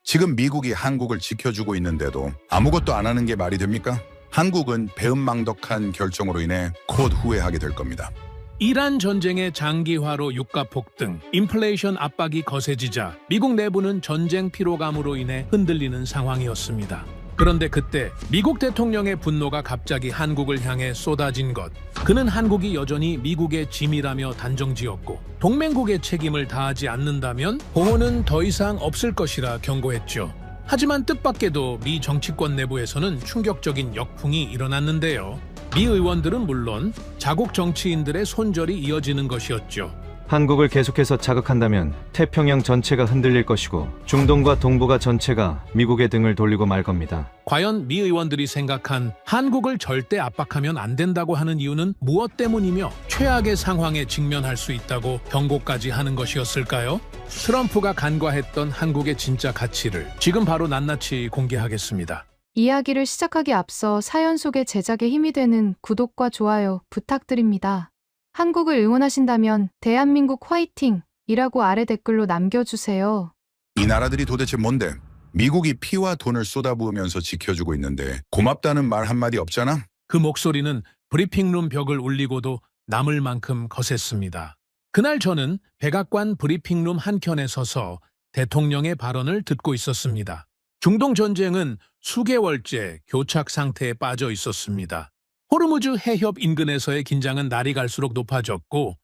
지금 미국이 한국을 지켜주고 있는데도 아무것도 안 하는 게 말이 됩니까? 한국은 배은망덕한 결정으로 인해 곧 후회하게 될 겁니다. 이란 전쟁의 장기화로 유가 폭등, 인플레이션 압박이 거세지자 미국 내부는 전쟁 피로감으로 인해 흔들리는 상황이었습니다. 그런데 그때 미국 대통령의 분노가 갑자기 한국을 향해 쏟아진 것. 그는 한국이 여전히 미국의 짐이라며 단정지었고 동맹국의 책임을 다하지 않는다면 보호는 더 이상 없을 것이라 경고했죠. 하지만 뜻밖에도 미 정치권 내부에서는 충격적인 역풍이 일어났는데요. 미 의원들은 물론 자국 정치인들의 손절이 이어지는 것이었죠. 한국을 계속해서 자극한다면 태평양 전체가 흔들릴 것이고 중동과 동북아 전체가 미국의 등을 돌리고 말 겁니다. 과연 미 의원들이 생각한 한국을 절대 압박하면 안 된다고 하는 이유는 무엇 때문이며 최악의 상황에 직면할 수 있다고 경고까지 하는 것이었을까요? 트럼프가 간과했던 한국의 진짜 가치를 지금 바로 낱낱이 공개하겠습니다. 이야기를 시작하기 앞서 사연 속의 제작에 힘이 되는 구독과 좋아요 부탁드립니다. 한국을 응원하신다면 대한민국 화이팅! 이라고 아래 댓글로 남겨주세요. 이 나라들이 도대체 뭔데? 미국이 피와 돈을 쏟아부으면서 지켜주고 있는데 고맙다는 말 한마디 없잖아? 그 목소리는 브리핑룸 벽을 울리고도 남을 만큼 거셌습니다. 그날 저는 백악관 브리핑룸 한켠에 서서 대통령의 발언을 듣고 있었습니다. 중동 전쟁은 수개월째 교착 상태에 빠져 있었습니다. 호르무즈 해협 인근에서의 긴장은 날이 갈수록 높아졌고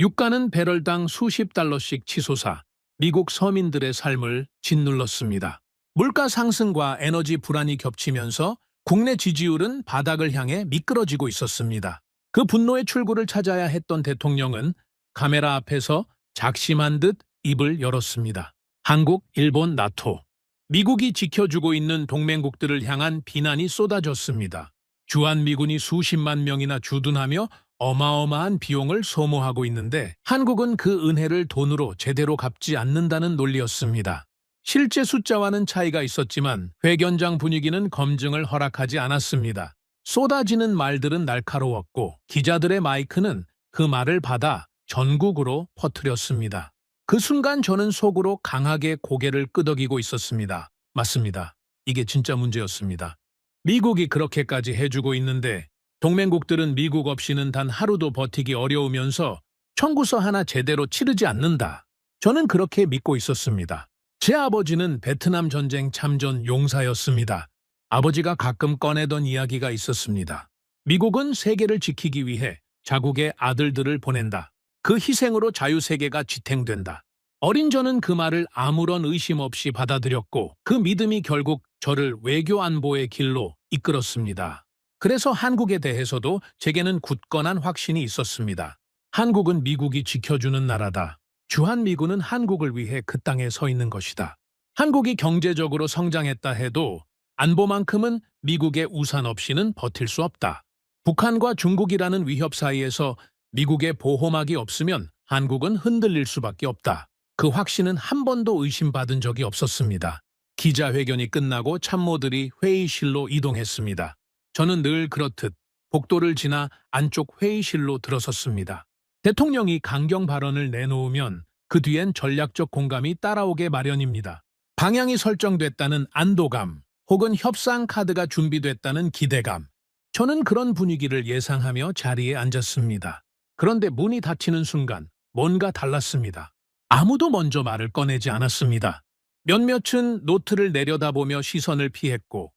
유가는 배럴당 수십 달러씩 치솟아 미국 서민들의 삶을 짓눌렀습니다. 물가 상승과 에너지 불안이 겹치면서 국내 지지율은 바닥을 향해 미끄러지고 있었습니다. 그 분노의 출구를 찾아야 했던 대통령은 카메라 앞에서 작심한 듯 입을 열었습니다. 한국, 일본, 나토. 미국이 지켜주고 있는 동맹국들을 향한 비난이 쏟아졌습니다. 주한미군이 수십만 명이나 주둔하며 어마어마한 비용을 소모하고 있는데 한국은 그 은혜를 돈으로 제대로 갚지 않는다는 논리였습니다. 실제 숫자와는 차이가 있었지만 회견장 분위기는 검증을 허락하지 않았습니다. 쏟아지는 말들은 날카로웠고 기자들의 마이크는 그 말을 받아 전국으로 퍼뜨렸습니다. 그 순간 저는 속으로 강하게 고개를 끄덕이고 있었습니다. 맞습니다. 이게 진짜 문제였습니다. 미국이 그렇게까지 해주고 있는데 동맹국들은 미국 없이는 단 하루도 버티기 어려우면서 청구서 하나 제대로 치르지 않는다. 저는 그렇게 믿고 있었습니다. 제 아버지는 베트남 전쟁 참전 용사였습니다. 아버지가 가끔 꺼내던 이야기가 있었습니다. 미국은 세계를 지키기 위해 자국의 아들들을 보낸다. 그 희생으로 자유세계가 지탱된다. 어린 저는 그 말을 아무런 의심 없이 받아들였고 그 믿음이 결국 저를 외교 안보의 길로 이끌었습니다. 그래서 한국에 대해서도 제게는 굳건한 확신이 있었습니다. 한국은 미국이 지켜주는 나라다. 주한미군은 한국을 위해 그 땅에 서 있는 것이다. 한국이 경제적으로 성장했다 해도 안보만큼은 미국의 우산 없이는 버틸 수 없다. 북한과 중국이라는 위협 사이에서 미국의 보호막이 없으면 한국은 흔들릴 수밖에 없다. 그 확신은 한 번도 의심받은 적이 없었습니다. 기자회견이 끝나고 참모들이 회의실로 이동했습니다. 저는 늘 그렇듯 복도를 지나 안쪽 회의실로 들어섰습니다. 대통령이 강경 발언을 내놓으면 그 뒤엔 전략적 공감이 따라오게 마련입니다. 방향이 설정됐다는 안도감 혹은 협상 카드가 준비됐다는 기대감. 저는 그런 분위기를 예상하며 자리에 앉았습니다. 그런데 문이 닫히는 순간 뭔가 달랐습니다. 아무도 먼저 말을 꺼내지 않았습니다. 몇몇은 노트를 내려다보며 시선을 피했고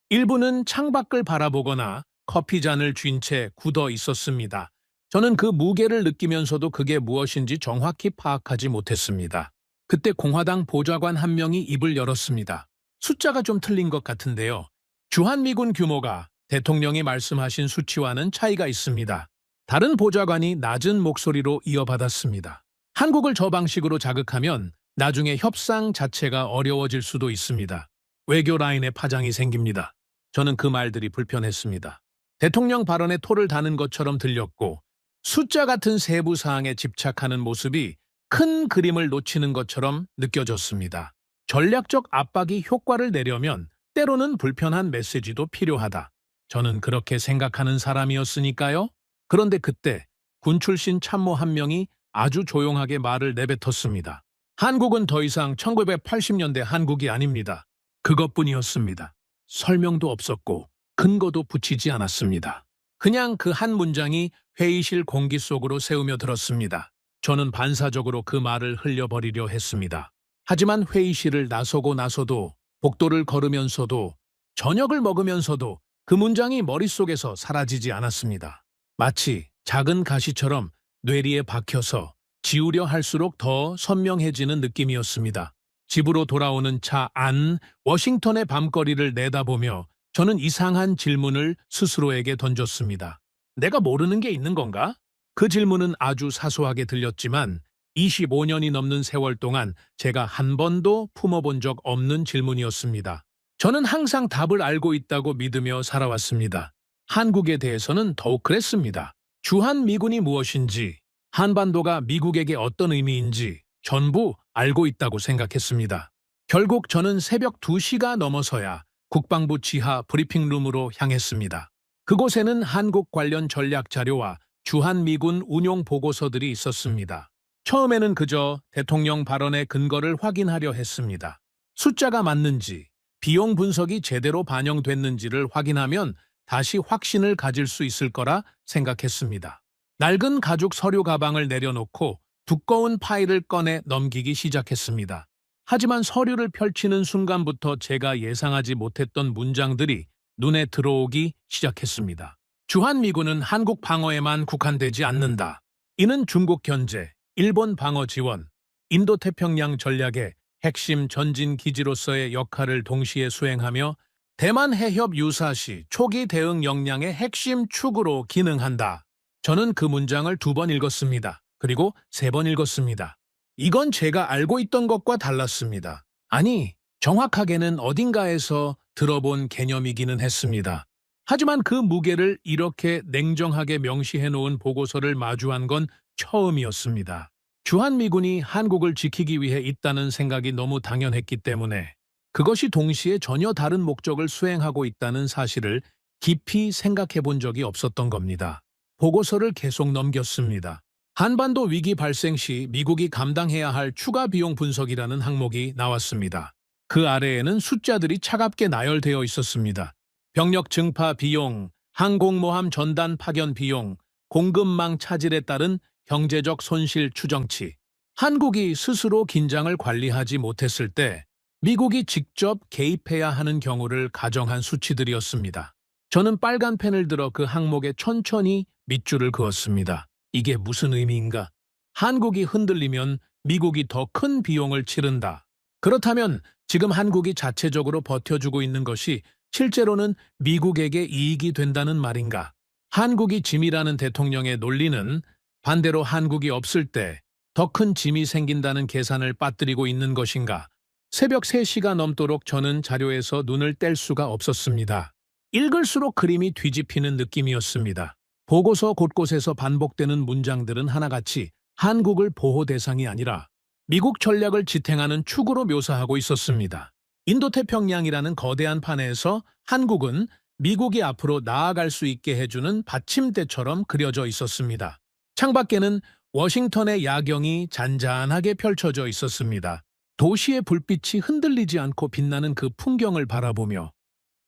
일부는 창밖을 바라보거나 커피잔을 쥔 채 굳어 있었습니다. 저는 그 무게를 느끼면서도 그게 무엇인지 정확히 파악하지 못했습니다. 그때 공화당 보좌관 한 명이 입을 열었습니다. 숫자가 좀 틀린 것 같은데요. 주한미군 규모가 대통령이 말씀하신 수치와는 차이가 있습니다. 다른 보좌관이 낮은 목소리로 이어받았습니다. 한국을 저 방식으로 자극하면 나중에 협상 자체가 어려워질 수도 있습니다. 외교 라인에 파장이 생깁니다. 저는 그 말들이 불편했습니다. 대통령 발언에 토를 다는 것처럼 들렸고 숫자 같은 세부 사항에 집착하는 모습이 큰 그림을 놓치는 것처럼 느껴졌습니다. 전략적 압박이 효과를 내려면 때로는 불편한 메시지도 필요하다. 저는 그렇게 생각하는 사람이었으니까요. 그런데 그때 군 출신 참모 한 명이 아주 조용하게 말을 내뱉었습니다. 한국은 더 이상 1980년대 한국이 아닙니다. 그것뿐이었습니다. 설명도 없었고 근거도 붙이지 않았습니다. 그냥 그 한 문장이 회의실 공기 속으로 새우며 들었습니다. 저는 반사적으로 그 말을 흘려버리려 했습니다. 하지만 회의실을 나서고 나서도, 복도를 걸으면서도, 저녁을 먹으면서도 그 문장이 머릿속에서 사라지지 않았습니다. 마치 작은 가시처럼 뇌리에 박혀서 지우려 할수록 더 선명해지는 느낌이었습니다. 집으로 돌아오는 차 안, 워싱턴의 밤거리를 내다보며 저는 이상한 질문을 스스로에게 던졌습니다. 내가 모르는 게 있는 건가? 그 질문은 아주 사소하게 들렸지만 25년이 넘는 세월 동안 제가 한 번도 품어본 적 없는 질문이었습니다. 저는 항상 답을 알고 있다고 믿으며 살아왔습니다. 한국에 대해서는 더욱 그랬습니다. 주한미군이 무엇인지, 한반도가 미국에게 어떤 의미인지 전부 알고 있다고 생각했습니다. 결국 저는 새벽 2시가 넘어서야 국방부 지하 브리핑룸으로 향했습니다. 그곳에는 한국 관련 전략 자료와 주한미군 운용 보고서들이 있었습니다. 처음에는 그저 대통령 발언의 근거를 확인하려 했습니다. 숫자가 맞는지, 비용 분석이 제대로 반영됐는지를 확인하면 다시 확신을 가질 수 있을 거라 생각했습니다. 낡은 가죽 서류 가방을 내려놓고 두꺼운 파일을 꺼내 넘기기 시작했습니다. 하지만 서류를 펼치는 순간부터 제가 예상하지 못했던 문장들이 눈에 들어오기 시작했습니다. 주한미군은 한국 방어에만 국한되지 않는다. 이는 중국 견제, 일본 방어 지원, 인도태평양 전략의 핵심 전진 기지로서의 역할을 동시에 수행하며 대만 해협 유사시 초기 대응 역량의 핵심 축으로 기능한다. 저는 그 문장을 2번 읽었습니다. 그리고 3번 읽었습니다. 이건 제가 알고 있던 것과 달랐습니다. 아니, 정확하게는 어딘가에서 들어본 개념이기는 했습니다. 하지만 그 무게를 이렇게 냉정하게 명시해 놓은 보고서를 마주한 건 처음이었습니다. 주한미군이 한국을 지키기 위해 있다는 생각이 너무 당연했기 때문에 그것이 동시에 전혀 다른 목적을 수행하고 있다는 사실을 깊이 생각해 본 적이 없었던 겁니다. 보고서를 계속 넘겼습니다. 한반도 위기 발생 시 미국이 감당해야 할 추가 비용 분석이라는 항목이 나왔습니다. 그 아래에는 숫자들이 차갑게 나열되어 있었습니다. 병력 증파 비용, 항공모함 전단 파견 비용, 공급망 차질에 따른 경제적 손실 추정치. 한국이 스스로 긴장을 관리하지 못했을 때 미국이 직접 개입해야 하는 경우를 가정한 수치들이었습니다. 저는 빨간 펜을 들어 그 항목에 천천히 밑줄을 그었습니다. 이게 무슨 의미인가? 한국이 흔들리면 미국이 더 큰 비용을 치른다. 그렇다면 지금 한국이 자체적으로 버텨주고 있는 것이 실제로는 미국에게 이익이 된다는 말인가? 한국이 짐이라는 대통령의 논리는 반대로 한국이 없을 때 더 큰 짐이 생긴다는 계산을 빠뜨리고 있는 것인가? 새벽 3시가 넘도록 저는 자료에서 눈을 뗄 수가 없었습니다. 읽을수록 그림이 뒤집히는 느낌이었습니다. 보고서 곳곳에서 반복되는 문장들은 하나같이 한국을 보호 대상이 아니라 미국 전략을 지탱하는 축으로 묘사하고 있었습니다. 인도태평양이라는 거대한 판에서 한국은 미국이 앞으로 나아갈 수 있게 해주는 받침대처럼 그려져 있었습니다. 창밖에는 워싱턴의 야경이 잔잔하게 펼쳐져 있었습니다. 도시의 불빛이 흔들리지 않고 빛나는 그 풍경을 바라보며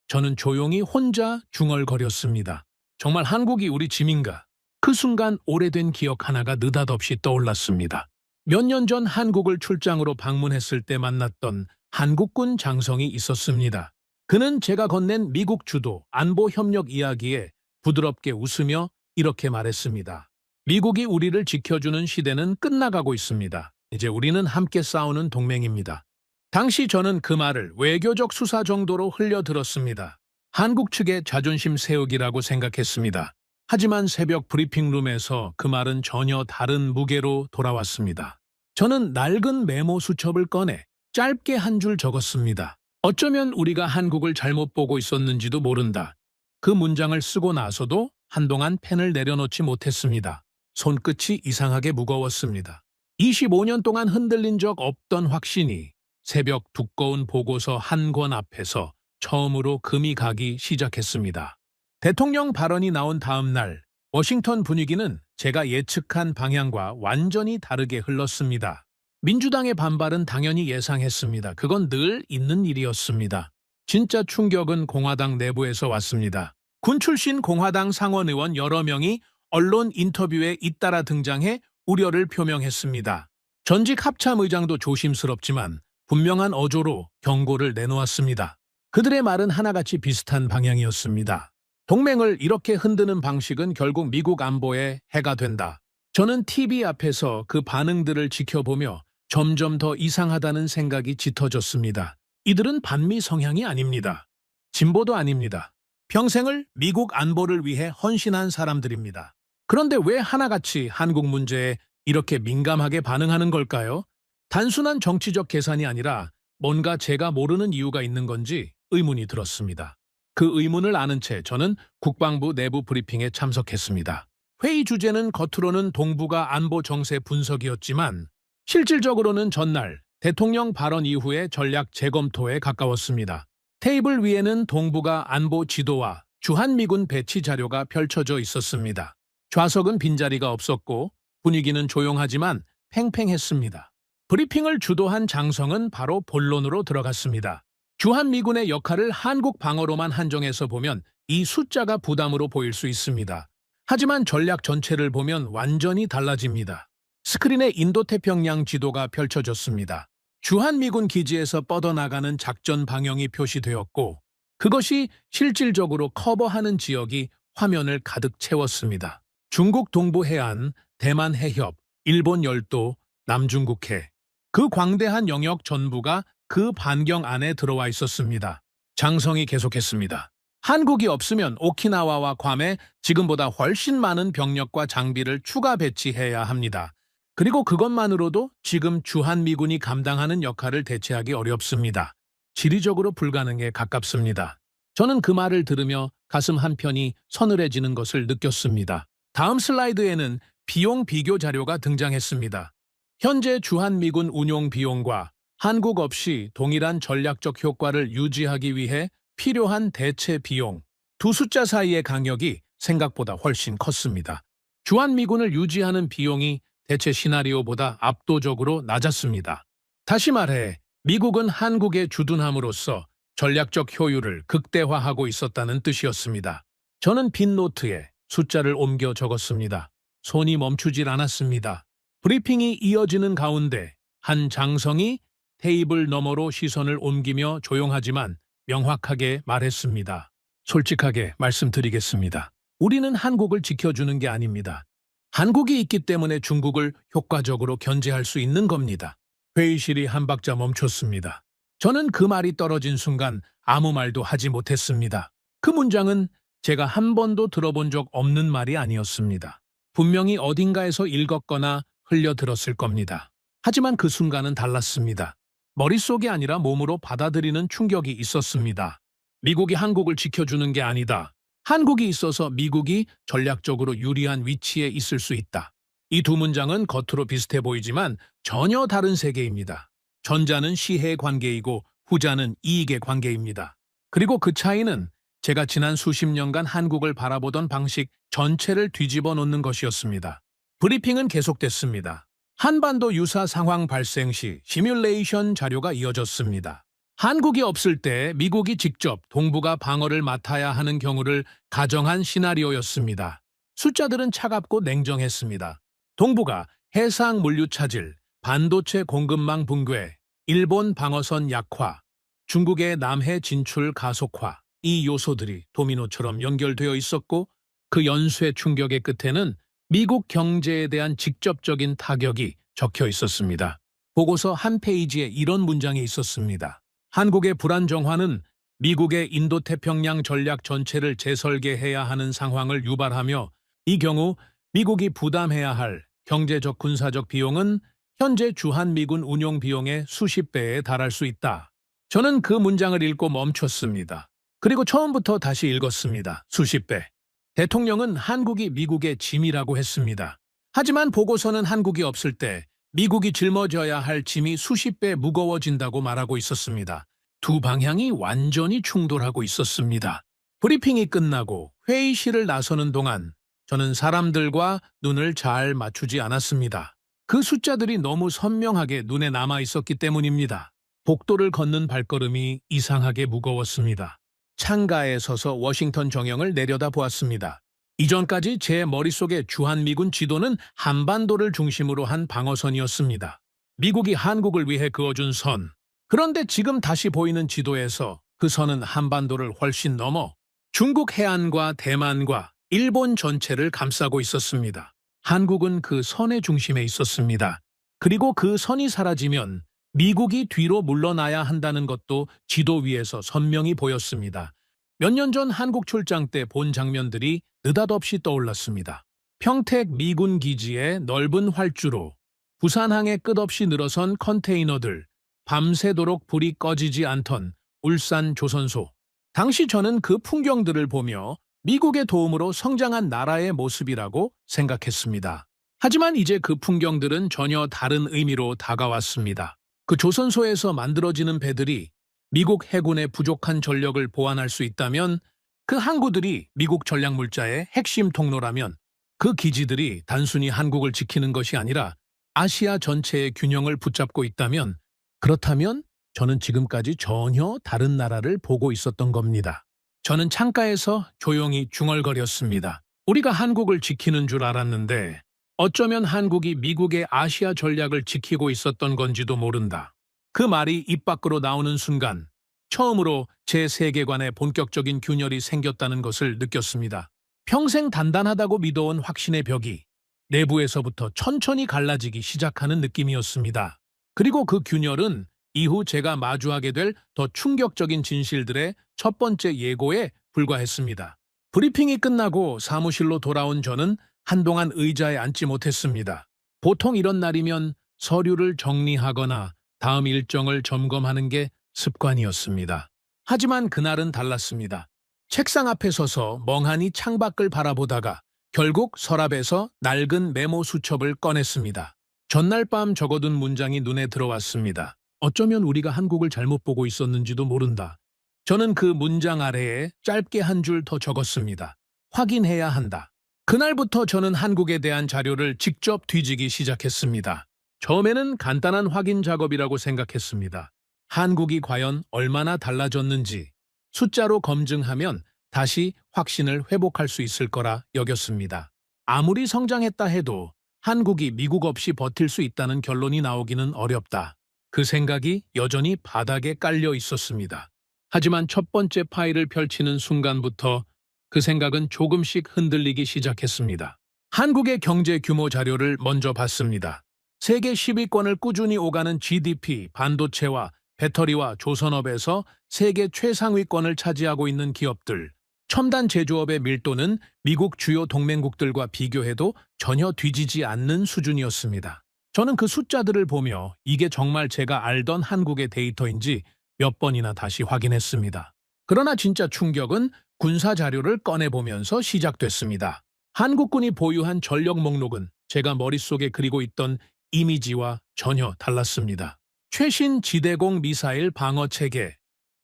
저는 조용히 혼자 중얼거렸습니다. 정말 한국이 우리 짐인가? 그 순간 오래된 기억 하나가 느닷없이 떠올랐습니다. 몇 년 전 한국을 출장으로 방문했을 때 만났던 한국군 장성이 있었습니다. 그는 제가 건넨 미국 주도 안보 협력 이야기에 부드럽게 웃으며 이렇게 말했습니다. 미국이 우리를 지켜주는 시대는 끝나가고 있습니다. 이제 우리는 함께 싸우는 동맹입니다. 당시 저는 그 말을 외교적 수사 정도로 흘려들었습니다. 한국 측의 자존심 세우기라고 생각했습니다. 하지만 새벽 브리핑룸에서 그 말은 전혀 다른 무게로 돌아왔습니다. 저는 낡은 메모 수첩을 꺼내 짧게 한 줄 적었습니다. 어쩌면 우리가 한국을 잘못 보고 있었는지도 모른다. 그 문장을 쓰고 나서도 한동안 펜을 내려놓지 못했습니다. 손끝이 이상하게 무거웠습니다. 25년 동안 흔들린 적 없던 확신이 새벽 두꺼운 보고서 한 권 앞에서 처음으로 금이 가기 시작했습니다. 대통령 발언이 나온 다음 날 워싱턴 분위기는 제가 예측한 방향과 완전히 다르게 흘렀습니다. 민주당의 반발은 당연히 예상했습니다. 그건 늘 있는 일이었습니다. 진짜 충격은 공화당 내부에서 왔습니다. 군 출신 공화당 상원 의원 여러 명이 언론 인터뷰에 잇따라 등장해 우려를 표명했습니다. 전직 합참의장도 조심스럽지만 분명한 어조로 경고를 내놓았습니다. 그들의 말은 하나같이 비슷한 방향이었습니다. 동맹을 이렇게 흔드는 방식은 결국 미국 안보에 해가 된다. 저는 TV 앞에서 그 반응들을 지켜보며 점점 더 이상하다는 생각이 짙어졌습니다. 이들은 반미 성향이 아닙니다. 진보도 아닙니다. 평생을 미국 안보를 위해 헌신한 사람들입니다. 그런데 왜 하나같이 한국 문제에 이렇게 민감하게 반응하는 걸까요? 단순한 정치적 계산이 아니라 뭔가 제가 모르는 이유가 있는 건지 의문이 들었습니다. 그 의문을 아는 채 저는 국방부 내부 브리핑에 참석했습니다. 회의 주제는 겉으로는 동북아 안보 정세 분석이었지만 실질적으로는 전날 대통령 발언 이후의 전략 재검토에 가까웠습니다. 테이블 위에는 동북아 안보 지도와 주한미군 배치 자료가 펼쳐져 있었습니다. 좌석은 빈자리가 없었고 분위기는 조용하지만 팽팽했습니다. 브리핑을 주도한 장성은 바로 본론으로 들어갔습니다. 주한미군의 역할을 한국 방어로만 한정해서 보면 이 숫자가 부담으로 보일 수 있습니다. 하지만 전략 전체를 보면 완전히 달라집니다. 스크린에 인도태평양 지도가 펼쳐졌습니다. 주한미군 기지에서 뻗어나가는 작전 방향이 표시되었고 그것이 실질적으로 커버하는 지역이 화면을 가득 채웠습니다. 중국 동부 해안, 대만 해협, 일본 열도, 남중국해. 그 광대한 영역 전부가 그 반경 안에 들어와 있었습니다. 장성이 계속했습니다. 한국이 없으면 오키나와와 괌에 지금보다 훨씬 많은 병력과 장비를 추가 배치해야 합니다. 그리고 그것만으로도 지금 주한미군이 감당하는 역할을 대체하기 어렵습니다. 지리적으로 불가능에 가깝습니다. 저는 그 말을 들으며 가슴 한편이 서늘해지는 것을 느꼈습니다. 다음 슬라이드에는 비용 비교 자료가 등장했습니다. 현재 주한미군 운용 비용과 한국 없이 동일한 전략적 효과를 유지하기 위해 필요한 대체 비용, 두 숫자 사이의 간격이 생각보다 훨씬 컸습니다. 주한미군을 유지하는 비용이 대체 시나리오보다 압도적으로 낮았습니다. 다시 말해 미국은 한국에 주둔함으로써 전략적 효율을 극대화하고 있었다는 뜻이었습니다. 저는 빈 노트에 숫자를 옮겨 적었습니다. 손이 멈추질 않았습니다. 브리핑이 이어지는 가운데 한 장성이 테이블 너머로 시선을 옮기며 조용하지만 명확하게 말했습니다. 솔직하게 말씀드리겠습니다. 우리는 한국을 지켜주는 게 아닙니다. 한국이 있기 때문에 중국을 효과적으로 견제할 수 있는 겁니다. 회의실이 한 박자 멈췄습니다. 저는 그 말이 떨어진 순간 아무 말도 하지 못했습니다. 그 문장은 제가 한 번도 들어본 적 없는 말이 아니었습니다. 분명히 어딘가에서 읽었거나 흘려들었을 겁니다. 하지만 그 순간은 달랐습니다. 머릿속이 아니라 몸으로 받아들이는 충격이 있었습니다. 미국이 한국을 지켜주는 게 아니다. 한국이 있어서 미국이 전략적으로 유리한 위치에 있을 수 있다. 이 두 문장은 겉으로 비슷해 보이지만 전혀 다른 세계입니다. 전자는 시혜의 관계이고 후자는 이익의 관계입니다. 그리고 그 차이는 제가 지난 수십 년간 한국을 바라보던 방식 전체를 뒤집어 놓는 것이었습니다. 브리핑은 계속됐습니다. 한반도 유사 상황 발생 시 시뮬레이션 자료가 이어졌습니다. 한국이 없을 때 미국이 직접 동북아 방어를 맡아야 하는 경우를 가정한 시나리오였습니다. 숫자들은 차갑고 냉정했습니다. 동북아 해상 물류 차질, 반도체 공급망 붕괴, 일본 방어선 약화, 중국의 남해 진출 가속화, 이 요소들이 도미노처럼 연결되어 있었고 그 연쇄 충격의 끝에는 미국 경제에 대한 직접적인 타격이 적혀 있었습니다. 보고서 한 페이지에 이런 문장이 있었습니다. 한국의 불안정화는 미국의 인도태평양 전략 전체를 재설계해야 하는 상황을 유발하며 이 경우 미국이 부담해야 할 경제적 군사적 비용은 현재 주한미군 운용 비용의 수십 배에 달할 수 있다. 저는 그 문장을 읽고 멈췄습니다. 그리고 처음부터 다시 읽었습니다. 수십 배. 대통령은 한국이 미국의 짐이라고 했습니다. 하지만 보고서는 한국이 없을 때 미국이 짊어져야 할 짐이 수십 배 무거워진다고 말하고 있었습니다. 두 방향이 완전히 충돌하고 있었습니다. 브리핑이 끝나고 회의실을 나서는 동안 저는 사람들과 눈을 잘 맞추지 않았습니다. 그 숫자들이 너무 선명하게 눈에 남아 있었기 때문입니다. 복도를 걷는 발걸음이 이상하게 무거웠습니다. 창가에 서서 워싱턴 정형을 내려다보았습니다. 이전까지 제 머릿속의 주한미군 지도는 한반도를 중심으로 한 방어선이었습니다. 미국이 한국을 위해 그어준 선. 그런데 지금 다시 보이는 지도에서 그 선은 한반도를 훨씬 넘어 중국 해안과 대만과 일본 전체를 감싸고 있었습니다. 한국은 그 선의 중심에 있었습니다. 그리고 그 선이 사라지면 미국이 뒤로 물러나야 한다는 것도 지도 위에서 선명히 보였습니다. 몇 년 전 한국 출장 때 본 장면들이 느닷없이 떠올랐습니다. 평택 미군 기지의 넓은 활주로, 부산항에 끝없이 늘어선 컨테이너들, 밤새도록 불이 꺼지지 않던 울산 조선소. 당시 저는 그 풍경들을 보며 미국의 도움으로 성장한 나라의 모습이라고 생각했습니다. 하지만 이제 그 풍경들은 전혀 다른 의미로 다가왔습니다. 그 조선소에서 만들어지는 배들이 미국 해군의 부족한 전력을 보완할 수 있다면, 그 항구들이 미국 전략물자의 핵심 통로라면, 그 기지들이 단순히 한국을 지키는 것이 아니라 아시아 전체의 균형을 붙잡고 있다면, 그렇다면 저는 지금까지 전혀 다른 나라를 보고 있었던 겁니다. 저는 창가에서 조용히 중얼거렸습니다. 우리가 한국을 지키는 줄 알았는데 어쩌면 한국이 미국의 아시아 전략을 지키고 있었던 건지도 모른다. 그 말이 입 밖으로 나오는 순간 처음으로 제 세계관에 본격적인 균열이 생겼다는 것을 느꼈습니다. 평생 단단하다고 믿어온 확신의 벽이 내부에서부터 천천히 갈라지기 시작하는 느낌이었습니다. 그리고 그 균열은 이후 제가 마주하게 될 더 충격적인 진실들의 첫 번째 예고에 불과했습니다. 브리핑이 끝나고 사무실로 돌아온 저는 한동안 의자에 앉지 못했습니다. 보통 이런 날이면 서류를 정리하거나 다음 일정을 점검하는 게 습관이었습니다. 하지만 그날은 달랐습니다. 책상 앞에 서서 멍하니 창밖을 바라보다가 결국 서랍에서 낡은 메모 수첩을 꺼냈습니다. 전날 밤 적어둔 문장이 눈에 들어왔습니다. 어쩌면 우리가 한국을 잘못 보고 있었는지도 모른다. 저는 그 문장 아래에 짧게 한 줄 더 적었습니다. 확인해야 한다. 그날부터 저는 한국에 대한 자료를 직접 뒤지기 시작했습니다. 처음에는 간단한 확인 작업이라고 생각했습니다. 한국이 과연 얼마나 달라졌는지 숫자로 검증하면 다시 확신을 회복할 수 있을 거라 여겼습니다. 아무리 성장했다 해도 한국이 미국 없이 버틸 수 있다는 결론이 나오기는 어렵다. 그 생각이 여전히 바닥에 깔려 있었습니다. 하지만 첫 번째 파일을 펼치는 순간부터 그 생각은 조금씩 흔들리기 시작했습니다. 한국의 경제 규모 자료를 먼저 봤습니다. 세계 10위권을 꾸준히 오가는 GDP, 반도체와 배터리와 조선업에서 세계 최상위권을 차지하고 있는 기업들, 첨단 제조업의 밀도는 미국 주요 동맹국들과 비교해도 전혀 뒤지지 않는 수준이었습니다. 저는 그 숫자들을 보며 이게 정말 제가 알던 한국의 데이터인지 몇 번이나 다시 확인했습니다. 그러나 진짜 충격은 군사 자료를 꺼내보면서 시작됐습니다. 한국군이 보유한 전력 목록은 제가 머릿속에 그리고 있던 이미지와 전혀 달랐습니다. 최신 지대공 미사일 방어 체계,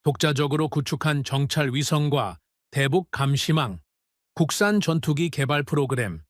독자적으로 구축한 정찰 위성과 대북 감시망, 국산 전투기 개발 프로그램,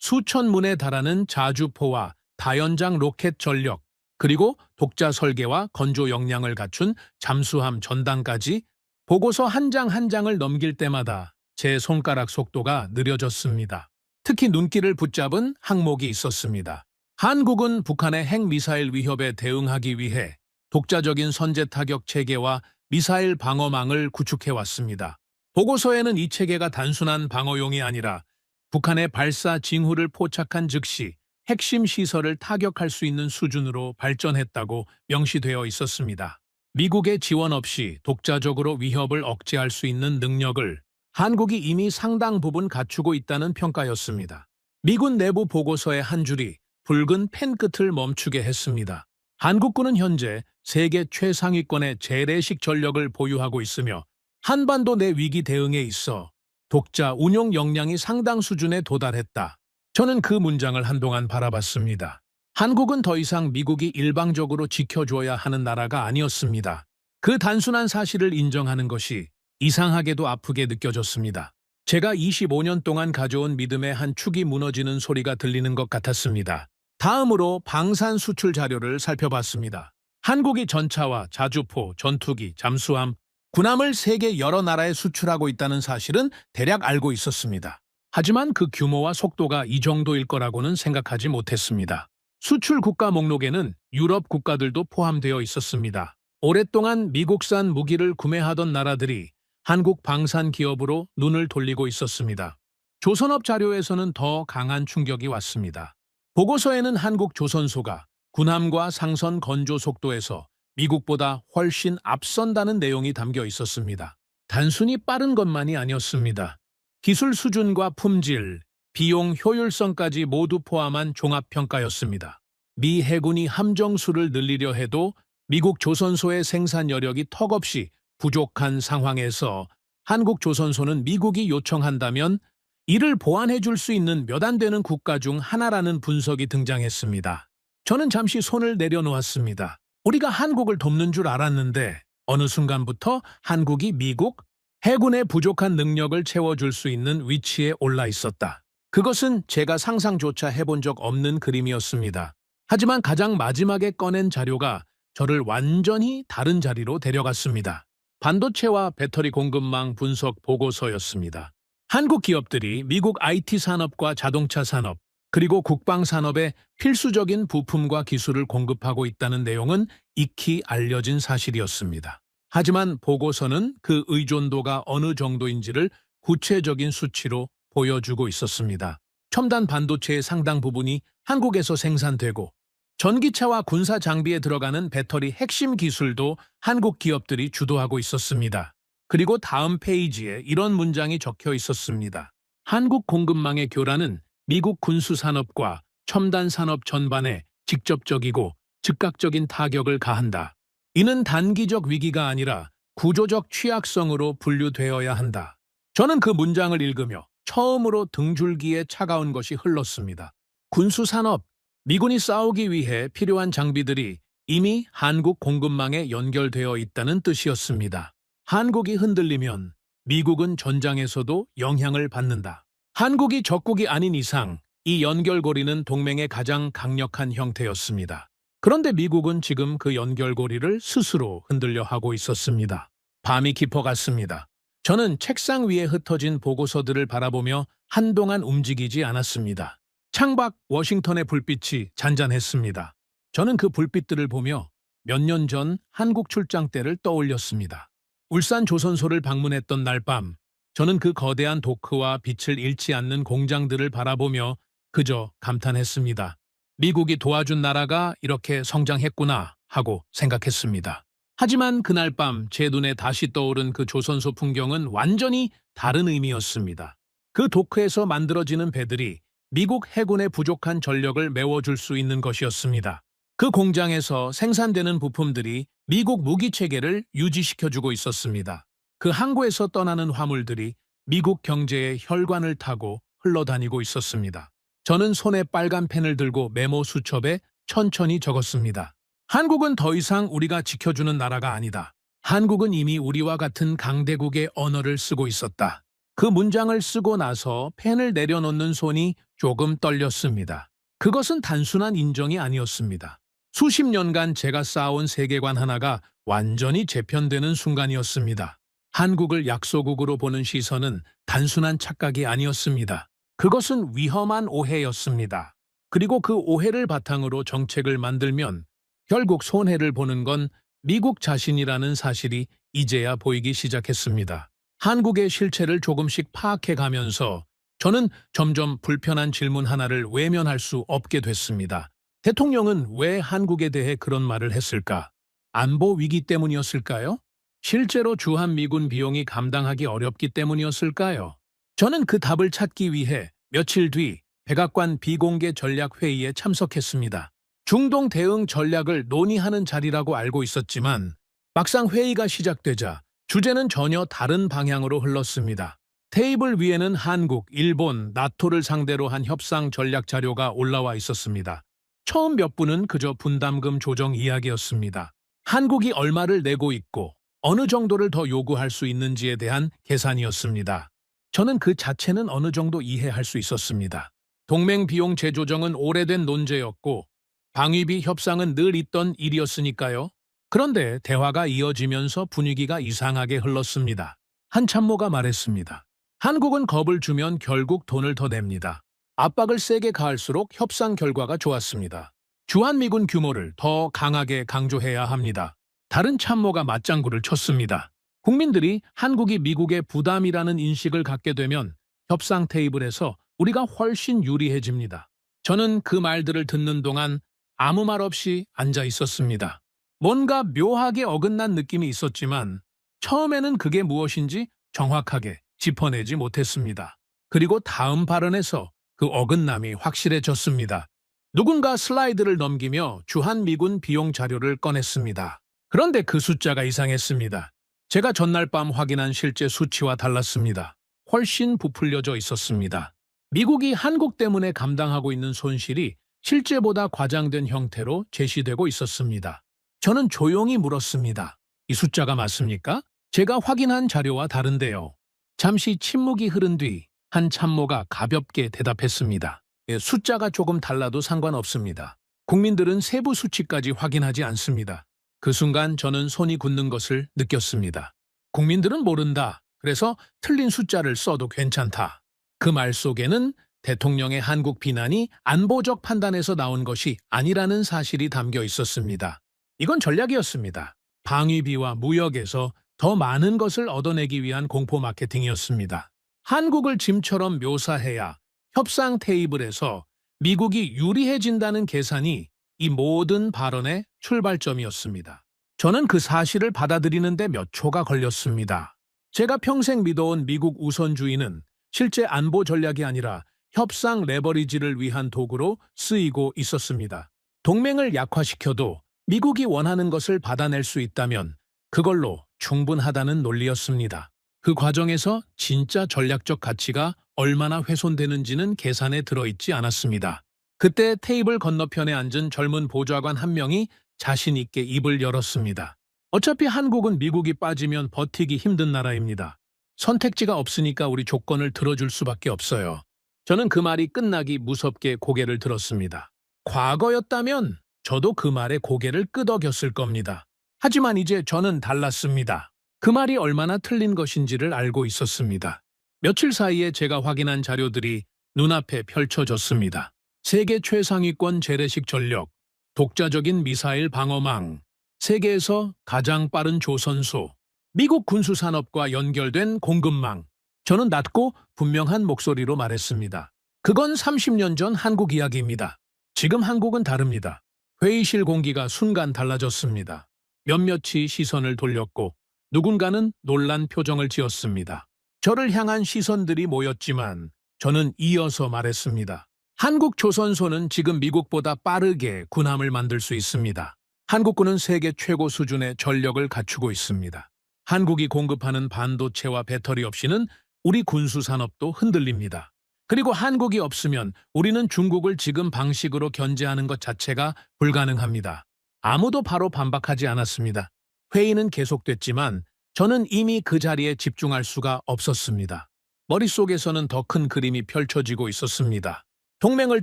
수천 문에 달하는 자주포와 다연장 로켓 전력, 그리고 독자 설계와 건조 역량을 갖춘 잠수함 전단까지 보고서 한 장 한 장을 넘길 때마다 제 손가락 속도가 느려졌습니다. 특히 눈길을 붙잡은 항목이 있었습니다. 한국은 북한의 핵미사일 위협에 대응하기 위해 독자적인 선제 타격 체계와 미사일 방어망을 구축해왔습니다. 보고서에는 이 체계가 단순한 방어용이 아니라 북한의 발사 징후를 포착한 즉시 핵심 시설을 타격할 수 있는 수준으로 발전했다고 명시되어 있었습니다. 미국의 지원 없이 독자적으로 위협을 억제할 수 있는 능력을 한국이 이미 상당 부분 갖추고 있다는 평가였습니다. 미군 내부 보고서의 한 줄이 붉은 펜 끝을 멈추게 했습니다. 한국군은 현재 세계 최상위권의 재래식 전력을 보유하고 있으며 한반도 내 위기 대응에 있어 독자 운용 역량이 상당 수준에 도달했다. 저는 그 문장을 한동안 바라봤습니다. 한국은 더 이상 미국이 일방적으로 지켜줘야 하는 나라가 아니었습니다. 그 단순한 사실을 인정하는 것이 이상하게도 아프게 느껴졌습니다. 제가 25년 동안 가져온 믿음의 한 축이 무너지는 소리가 들리는 것 같았습니다. 다음으로 방산 수출 자료를 살펴봤습니다. 한국이 전차와 자주포, 전투기, 잠수함, 군함을 세계 여러 나라에 수출하고 있다는 사실은 대략 알고 있었습니다. 하지만 그 규모와 속도가 이 정도일 거라고는 생각하지 못했습니다. 수출 국가 목록에는 유럽 국가들도 포함되어 있었습니다. 오랫동안 미국산 무기를 구매하던 나라들이 한국 방산 기업으로 눈을 돌리고 있었습니다. 조선업 자료에서는 더 강한 충격이 왔습니다. 보고서에는 한국 조선소가 군함과 상선 건조 속도에서 미국보다 훨씬 앞선다는 내용이 담겨 있었습니다. 단순히 빠른 것만이 아니었습니다. 기술 수준과 품질, 비용 효율성까지 모두 포함한 종합평가였습니다. 미 해군이 함정수를 늘리려 해도 미국 조선소의 생산 여력이 턱없이 부족한 상황에서 한국 조선소는 미국이 요청한다면 이를 보완해 줄 수 있는 몇 안 되는 국가 중 하나라는 분석이 등장했습니다. 저는 잠시 손을 내려놓았습니다. 우리가 한국을 돕는 줄 알았는데 어느 순간부터 한국이 미국 해군의 부족한 능력을 채워줄 수 있는 위치에 올라 있었다. 그것은 제가 상상조차 해본 적 없는 그림이었습니다. 하지만 가장 마지막에 꺼낸 자료가 저를 완전히 다른 자리로 데려갔습니다. 반도체와 배터리 공급망 분석 보고서였습니다. 한국 기업들이 미국 IT 산업과 자동차 산업, 그리고 국방 산업에 필수적인 부품과 기술을 공급하고 있다는 내용은 익히 알려진 사실이었습니다. 하지만 보고서는 그 의존도가 어느 정도인지를 구체적인 수치로 보여주고 있었습니다. 첨단 반도체의 상당 부분이 한국에서 생산되고 전기차와 군사 장비에 들어가는 배터리 핵심 기술도 한국 기업들이 주도하고 있었습니다. 그리고 다음 페이지에 이런 문장이 적혀 있었습니다. 한국 공급망의 교란은 미국 군수산업과 첨단 산업 전반에 직접적이고 즉각적인 타격을 가한다. 이는 단기적 위기가 아니라 구조적 취약성으로 분류되어야 한다. 저는 그 문장을 읽으며 처음으로 등줄기에 차가운 것이 흘렀습니다. 군수산업, 미군이 싸우기 위해 필요한 장비들이 이미 한국 공급망에 연결되어 있다는 뜻이었습니다. 한국이 흔들리면 미국은 전장에서도 영향을 받는다. 한국이 적국이 아닌 이상 이 연결고리는 동맹의 가장 강력한 형태였습니다. 그런데 미국은 지금 그 연결고리를 스스로 흔들려 하고 있었습니다. 밤이 깊어갔습니다. 저는 책상 위에 흩어진 보고서들을 바라보며 한동안 움직이지 않았습니다. 창밖 워싱턴의 불빛이 잔잔했습니다. 저는 그 불빛들을 보며 몇 년 전 한국 출장 때를 떠올렸습니다. 울산 조선소를 방문했던 날 밤, 저는 그 거대한 도크와 빛을 잃지 않는 공장들을 바라보며 그저 감탄했습니다. 미국이 도와준 나라가 이렇게 성장했구나 하고 생각했습니다. 하지만 그날 밤 제 눈에 다시 떠오른 그 조선소 풍경은 완전히 다른 의미였습니다. 그 도크에서 만들어지는 배들이 미국 해군의 부족한 전력을 메워줄 수 있는 것이었습니다. 그 공장에서 생산되는 부품들이 미국 무기체계를 유지시켜주고 있었습니다. 그 항구에서 떠나는 화물들이 미국 경제의 혈관을 타고 흘러다니고 있었습니다. 저는 손에 빨간 펜을 들고 메모 수첩에 천천히 적었습니다. 한국은 더 이상 우리가 지켜주는 나라가 아니다. 한국은 이미 우리와 같은 강대국의 언어를 쓰고 있었다. 그 문장을 쓰고 나서 펜을 내려놓는 손이 조금 떨렸습니다. 그것은 단순한 인정이 아니었습니다. 수십 년간 제가 쌓아온 세계관 하나가 완전히 재편되는 순간이었습니다. 한국을 약소국으로 보는 시선은 단순한 착각이 아니었습니다. 그것은 위험한 오해였습니다. 그리고 그 오해를 바탕으로 정책을 만들면 결국 손해를 보는 건 미국 자신이라는 사실이 이제야 보이기 시작했습니다. 한국의 실체를 조금씩 파악해가면서 저는 점점 불편한 질문 하나를 외면할 수 없게 됐습니다. 대통령은 왜 한국에 대해 그런 말을 했을까? 안보 위기 때문이었을까요? 실제로 주한미군 비용이 감당하기 어렵기 때문이었을까요? 저는 그 답을 찾기 위해 며칠 뒤 백악관 비공개 전략회의에 참석했습니다. 중동 대응 전략을 논의하는 자리라고 알고 있었지만 막상 회의가 시작되자 주제는 전혀 다른 방향으로 흘렀습니다. 테이블 위에는 한국, 일본, 나토를 상대로 한 협상 전략 자료가 올라와 있었습니다. 처음 몇 분은 그저 분담금 조정 이야기였습니다. 한국이 얼마를 내고 있고 어느 정도를 더 요구할 수 있는지에 대한 계산이었습니다. 저는 그 자체는 어느 정도 이해할 수 있었습니다. 동맹 비용 재조정은 오래된 논제였고 방위비 협상은 늘 있던 일이었으니까요. 그런데 대화가 이어지면서 분위기가 이상하게 흘렀습니다. 한 참모가 말했습니다. 한국은 겁을 주면 결국 돈을 더 냅니다. 압박을 세게 가할수록 협상 결과가 좋았습니다. 주한미군 규모를 더 강하게 강조해야 합니다. 다른 참모가 맞장구를 쳤습니다. 국민들이 한국이 미국의 부담이라는 인식을 갖게 되면 협상 테이블에서 우리가 훨씬 유리해집니다. 저는 그 말들을 듣는 동안 아무 말 없이 앉아 있었습니다. 뭔가 묘하게 어긋난 느낌이 있었지만 처음에는 그게 무엇인지 정확하게 짚어내지 못했습니다. 그리고 다음 발언에서 그 어긋남이 확실해졌습니다. 누군가 슬라이드를 넘기며 주한미군 비용 자료를 꺼냈습니다. 그런데 그 숫자가 이상했습니다. 제가 전날 밤 확인한 실제 수치와 달랐습니다. 훨씬 부풀려져 있었습니다. 미국이 한국 때문에 감당하고 있는 손실이 실제보다 과장된 형태로 제시되고 있었습니다. 저는 조용히 물었습니다. 이 숫자가 맞습니까? 제가 확인한 자료와 다른데요. 잠시 침묵이 흐른 뒤 한 참모가 가볍게 대답했습니다. 숫자가 조금 달라도 상관없습니다. 국민들은 세부 수치까지 확인하지 않습니다. 그 순간 저는 손이 굳는 것을 느꼈습니다. 국민들은 모른다. 그래서 틀린 숫자를 써도 괜찮다. 그 말 속에는 대통령의 한국 비난이 안보적 판단에서 나온 것이 아니라는 사실이 담겨 있었습니다. 이건 전략이었습니다. 방위비와 무역에서 더 많은 것을 얻어내기 위한 공포 마케팅이었습니다. 한국을 짐처럼 묘사해야 협상 테이블에서 미국이 유리해진다는 계산이 이 모든 발언의 출발점이었습니다. 저는 그 사실을 받아들이는데 몇 초가 걸렸습니다. 제가 평생 믿어온 미국 우선주의는 실제 안보 전략이 아니라 협상 레버리지를 위한 도구로 쓰이고 있었습니다. 동맹을 약화시켜도 미국이 원하는 것을 받아낼 수 있다면 그걸로 충분하다는 논리였습니다. 그 과정에서 진짜 전략적 가치가 얼마나 훼손되는지는 계산에 들어있지 않았습니다. 그때 테이블 건너편에 앉은 젊은 보좌관 한 명이 자신 있게 입을 열었습니다. 어차피 한국은 미국이 빠지면 버티기 힘든 나라입니다. 선택지가 없으니까 우리 조건을 들어줄 수밖에 없어요. 저는 그 말이 끝나기 무섭게 고개를 들었습니다. 과거였다면 저도 그 말에 고개를 끄덕였을 겁니다. 하지만 이제 저는 달랐습니다. 그 말이 얼마나 틀린 것인지를 알고 있었습니다. 며칠 사이에 제가 확인한 자료들이 눈앞에 펼쳐졌습니다. 세계 최상위권 재래식 전력, 독자적인 미사일 방어망, 세계에서 가장 빠른 조선소, 미국 군수산업과 연결된 공급망. 저는 낮고 분명한 목소리로 말했습니다. 그건 30년 전 한국 이야기입니다. 지금 한국은 다릅니다. 회의실 공기가 순간 달라졌습니다. 몇몇이 시선을 돌렸고 누군가는 놀란 표정을 지었습니다. 저를 향한 시선들이 모였지만 저는 이어서 말했습니다. 한국 조선소는 지금 미국보다 빠르게 군함을 만들 수 있습니다. 한국군은 세계 최고 수준의 전력을 갖추고 있습니다. 한국이 공급하는 반도체와 배터리 없이는 우리 군수산업도 흔들립니다. 그리고 한국이 없으면 우리는 중국을 지금 방식으로 견제하는 것 자체가 불가능합니다. 아무도 바로 반박하지 않았습니다. 회의는 계속됐지만 저는 이미 그 자리에 집중할 수가 없었습니다. 머릿속에서는 더 큰 그림이 펼쳐지고 있었습니다. 동맹을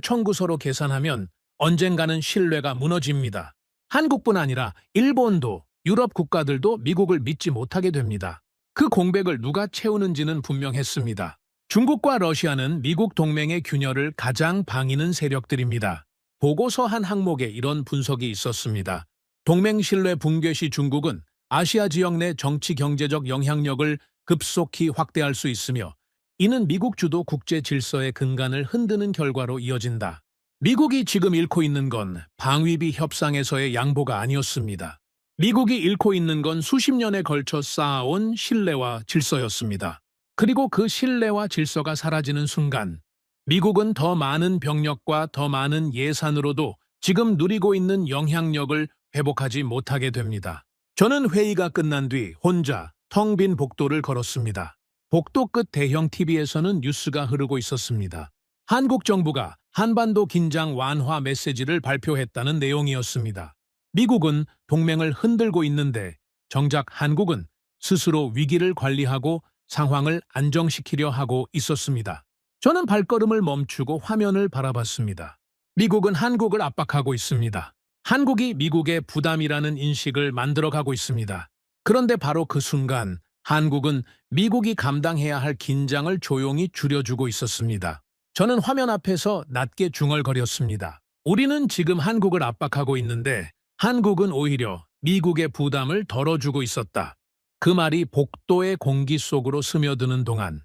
청구서로 계산하면 언젠가는 신뢰가 무너집니다. 한국뿐 아니라 일본도 유럽 국가들도 미국을 믿지 못하게 됩니다. 그 공백을 누가 채우는지는 분명했습니다. 중국과 러시아는 미국 동맹의 균열을 가장 방이는 세력들입니다. 보고서 한 항목에 이런 분석이 있었습니다. 동맹 신뢰 붕괴 시 중국은 아시아 지역 내 정치 경제적 영향력을 급속히 확대할 수 있으며 이는 미국 주도 국제 질서의 근간을 흔드는 결과로 이어진다. 미국이 지금 잃고 있는 건 방위비 협상에서의 양보가 아니었습니다. 미국이 잃고 있는 건 수십 년에 걸쳐 쌓아온 신뢰와 질서였습니다. 그리고 그 신뢰와 질서가 사라지는 순간 미국은 더 많은 병력과 더 많은 예산으로도 지금 누리고 있는 영향력을 회복하지 못하게 됩니다. 저는 회의가 끝난 뒤 혼자 텅 빈 복도를 걸었습니다. 복도 끝 대형 TV에서는 뉴스가 흐르고 있었습니다. 한국 정부가 한반도 긴장 완화 메시지를 발표했다는 내용이었습니다. 미국은 동맹을 흔들고 있는데 정작 한국은 스스로 위기를 관리하고 상황을 안정시키려 하고 있었습니다. 저는 발걸음을 멈추고 화면을 바라봤습니다. 미국은 한국을 압박하고 있습니다. 한국이 미국의 부담이라는 인식을 만들어가고 있습니다. 그런데 바로 그 순간 한국은 미국이 감당해야 할 긴장을 조용히 줄여주고 있었습니다. 저는 화면 앞에서 낮게 중얼거렸습니다. 우리는 지금 한국을 압박하고 있는데 한국은 오히려 미국의 부담을 덜어주고 있었다. 그 말이 복도의 공기 속으로 스며드는 동안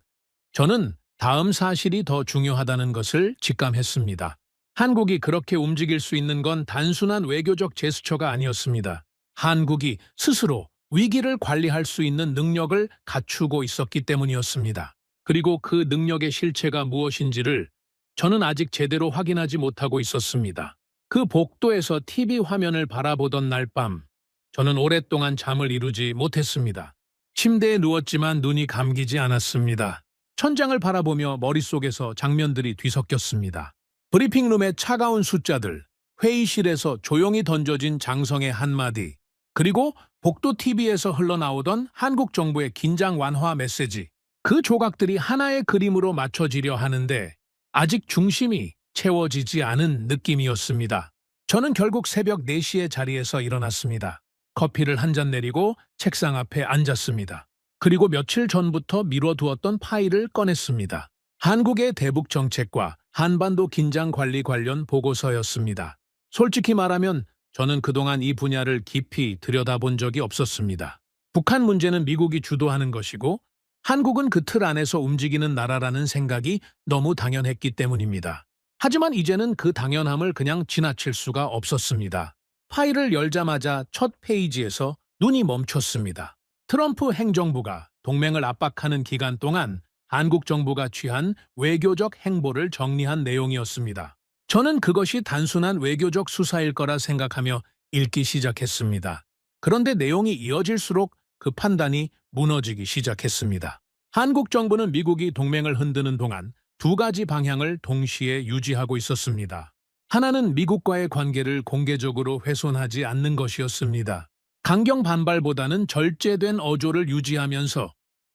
저는 다음 사실이 더 중요하다는 것을 직감했습니다. 한국이 그렇게 움직일 수 있는 건 단순한 외교적 제스처가 아니었습니다. 한국이 스스로 위기를 관리할 수 있는 능력을 갖추고 있었기 때문이었습니다. 그리고 그 능력의 실체가 무엇인지를 저는 아직 제대로 확인하지 못하고 있었습니다. 그 복도에서 TV 화면을 바라보던 날 밤, 저는 오랫동안 잠을 이루지 못했습니다. 침대에 누웠지만 눈이 감기지 않았습니다. 천장을 바라보며 머릿속에서 장면들이 뒤섞였습니다. 브리핑룸의 차가운 숫자들, 회의실에서 조용히 던져진 장성의 한마디, 그리고 복도 TV에서 흘러나오던 한국 정부의 긴장 완화 메시지. 그 조각들이 하나의 그림으로 맞춰지려 하는데 아직 중심이 채워지지 않은 느낌이었습니다. 저는 결국 새벽 4시에 자리에서 일어났습니다. 커피를 한 잔 내리고 책상 앞에 앉았습니다. 그리고 며칠 전부터 미뤄두었던 파일을 꺼냈습니다. 한국의 대북 정책과 한반도 긴장 관리 관련 보고서였습니다. 솔직히 말하면 저는 그동안 이 분야를 깊이 들여다본 적이 없었습니다. 북한 문제는 미국이 주도하는 것이고 한국은 그 틀 안에서 움직이는 나라라는 생각이 너무 당연했기 때문입니다. 하지만 이제는 그 당연함을 그냥 지나칠 수가 없었습니다. 파일을 열자마자 첫 페이지에서 눈이 멈췄습니다. 트럼프 행정부가 동맹을 압박하는 기간 동안 한국 정부가 취한 외교적 행보를 정리한 내용이었습니다. 저는 그것이 단순한 외교적 수사일 거라 생각하며 읽기 시작했습니다. 그런데 내용이 이어질수록 그 판단이 무너지기 시작했습니다. 한국 정부는 미국이 동맹을 흔드는 동안 2가지 방향을 동시에 유지하고 있었습니다. 하나는 미국과의 관계를 공개적으로 훼손하지 않는 것이었습니다. 강경 반발보다는 절제된 어조를 유지하면서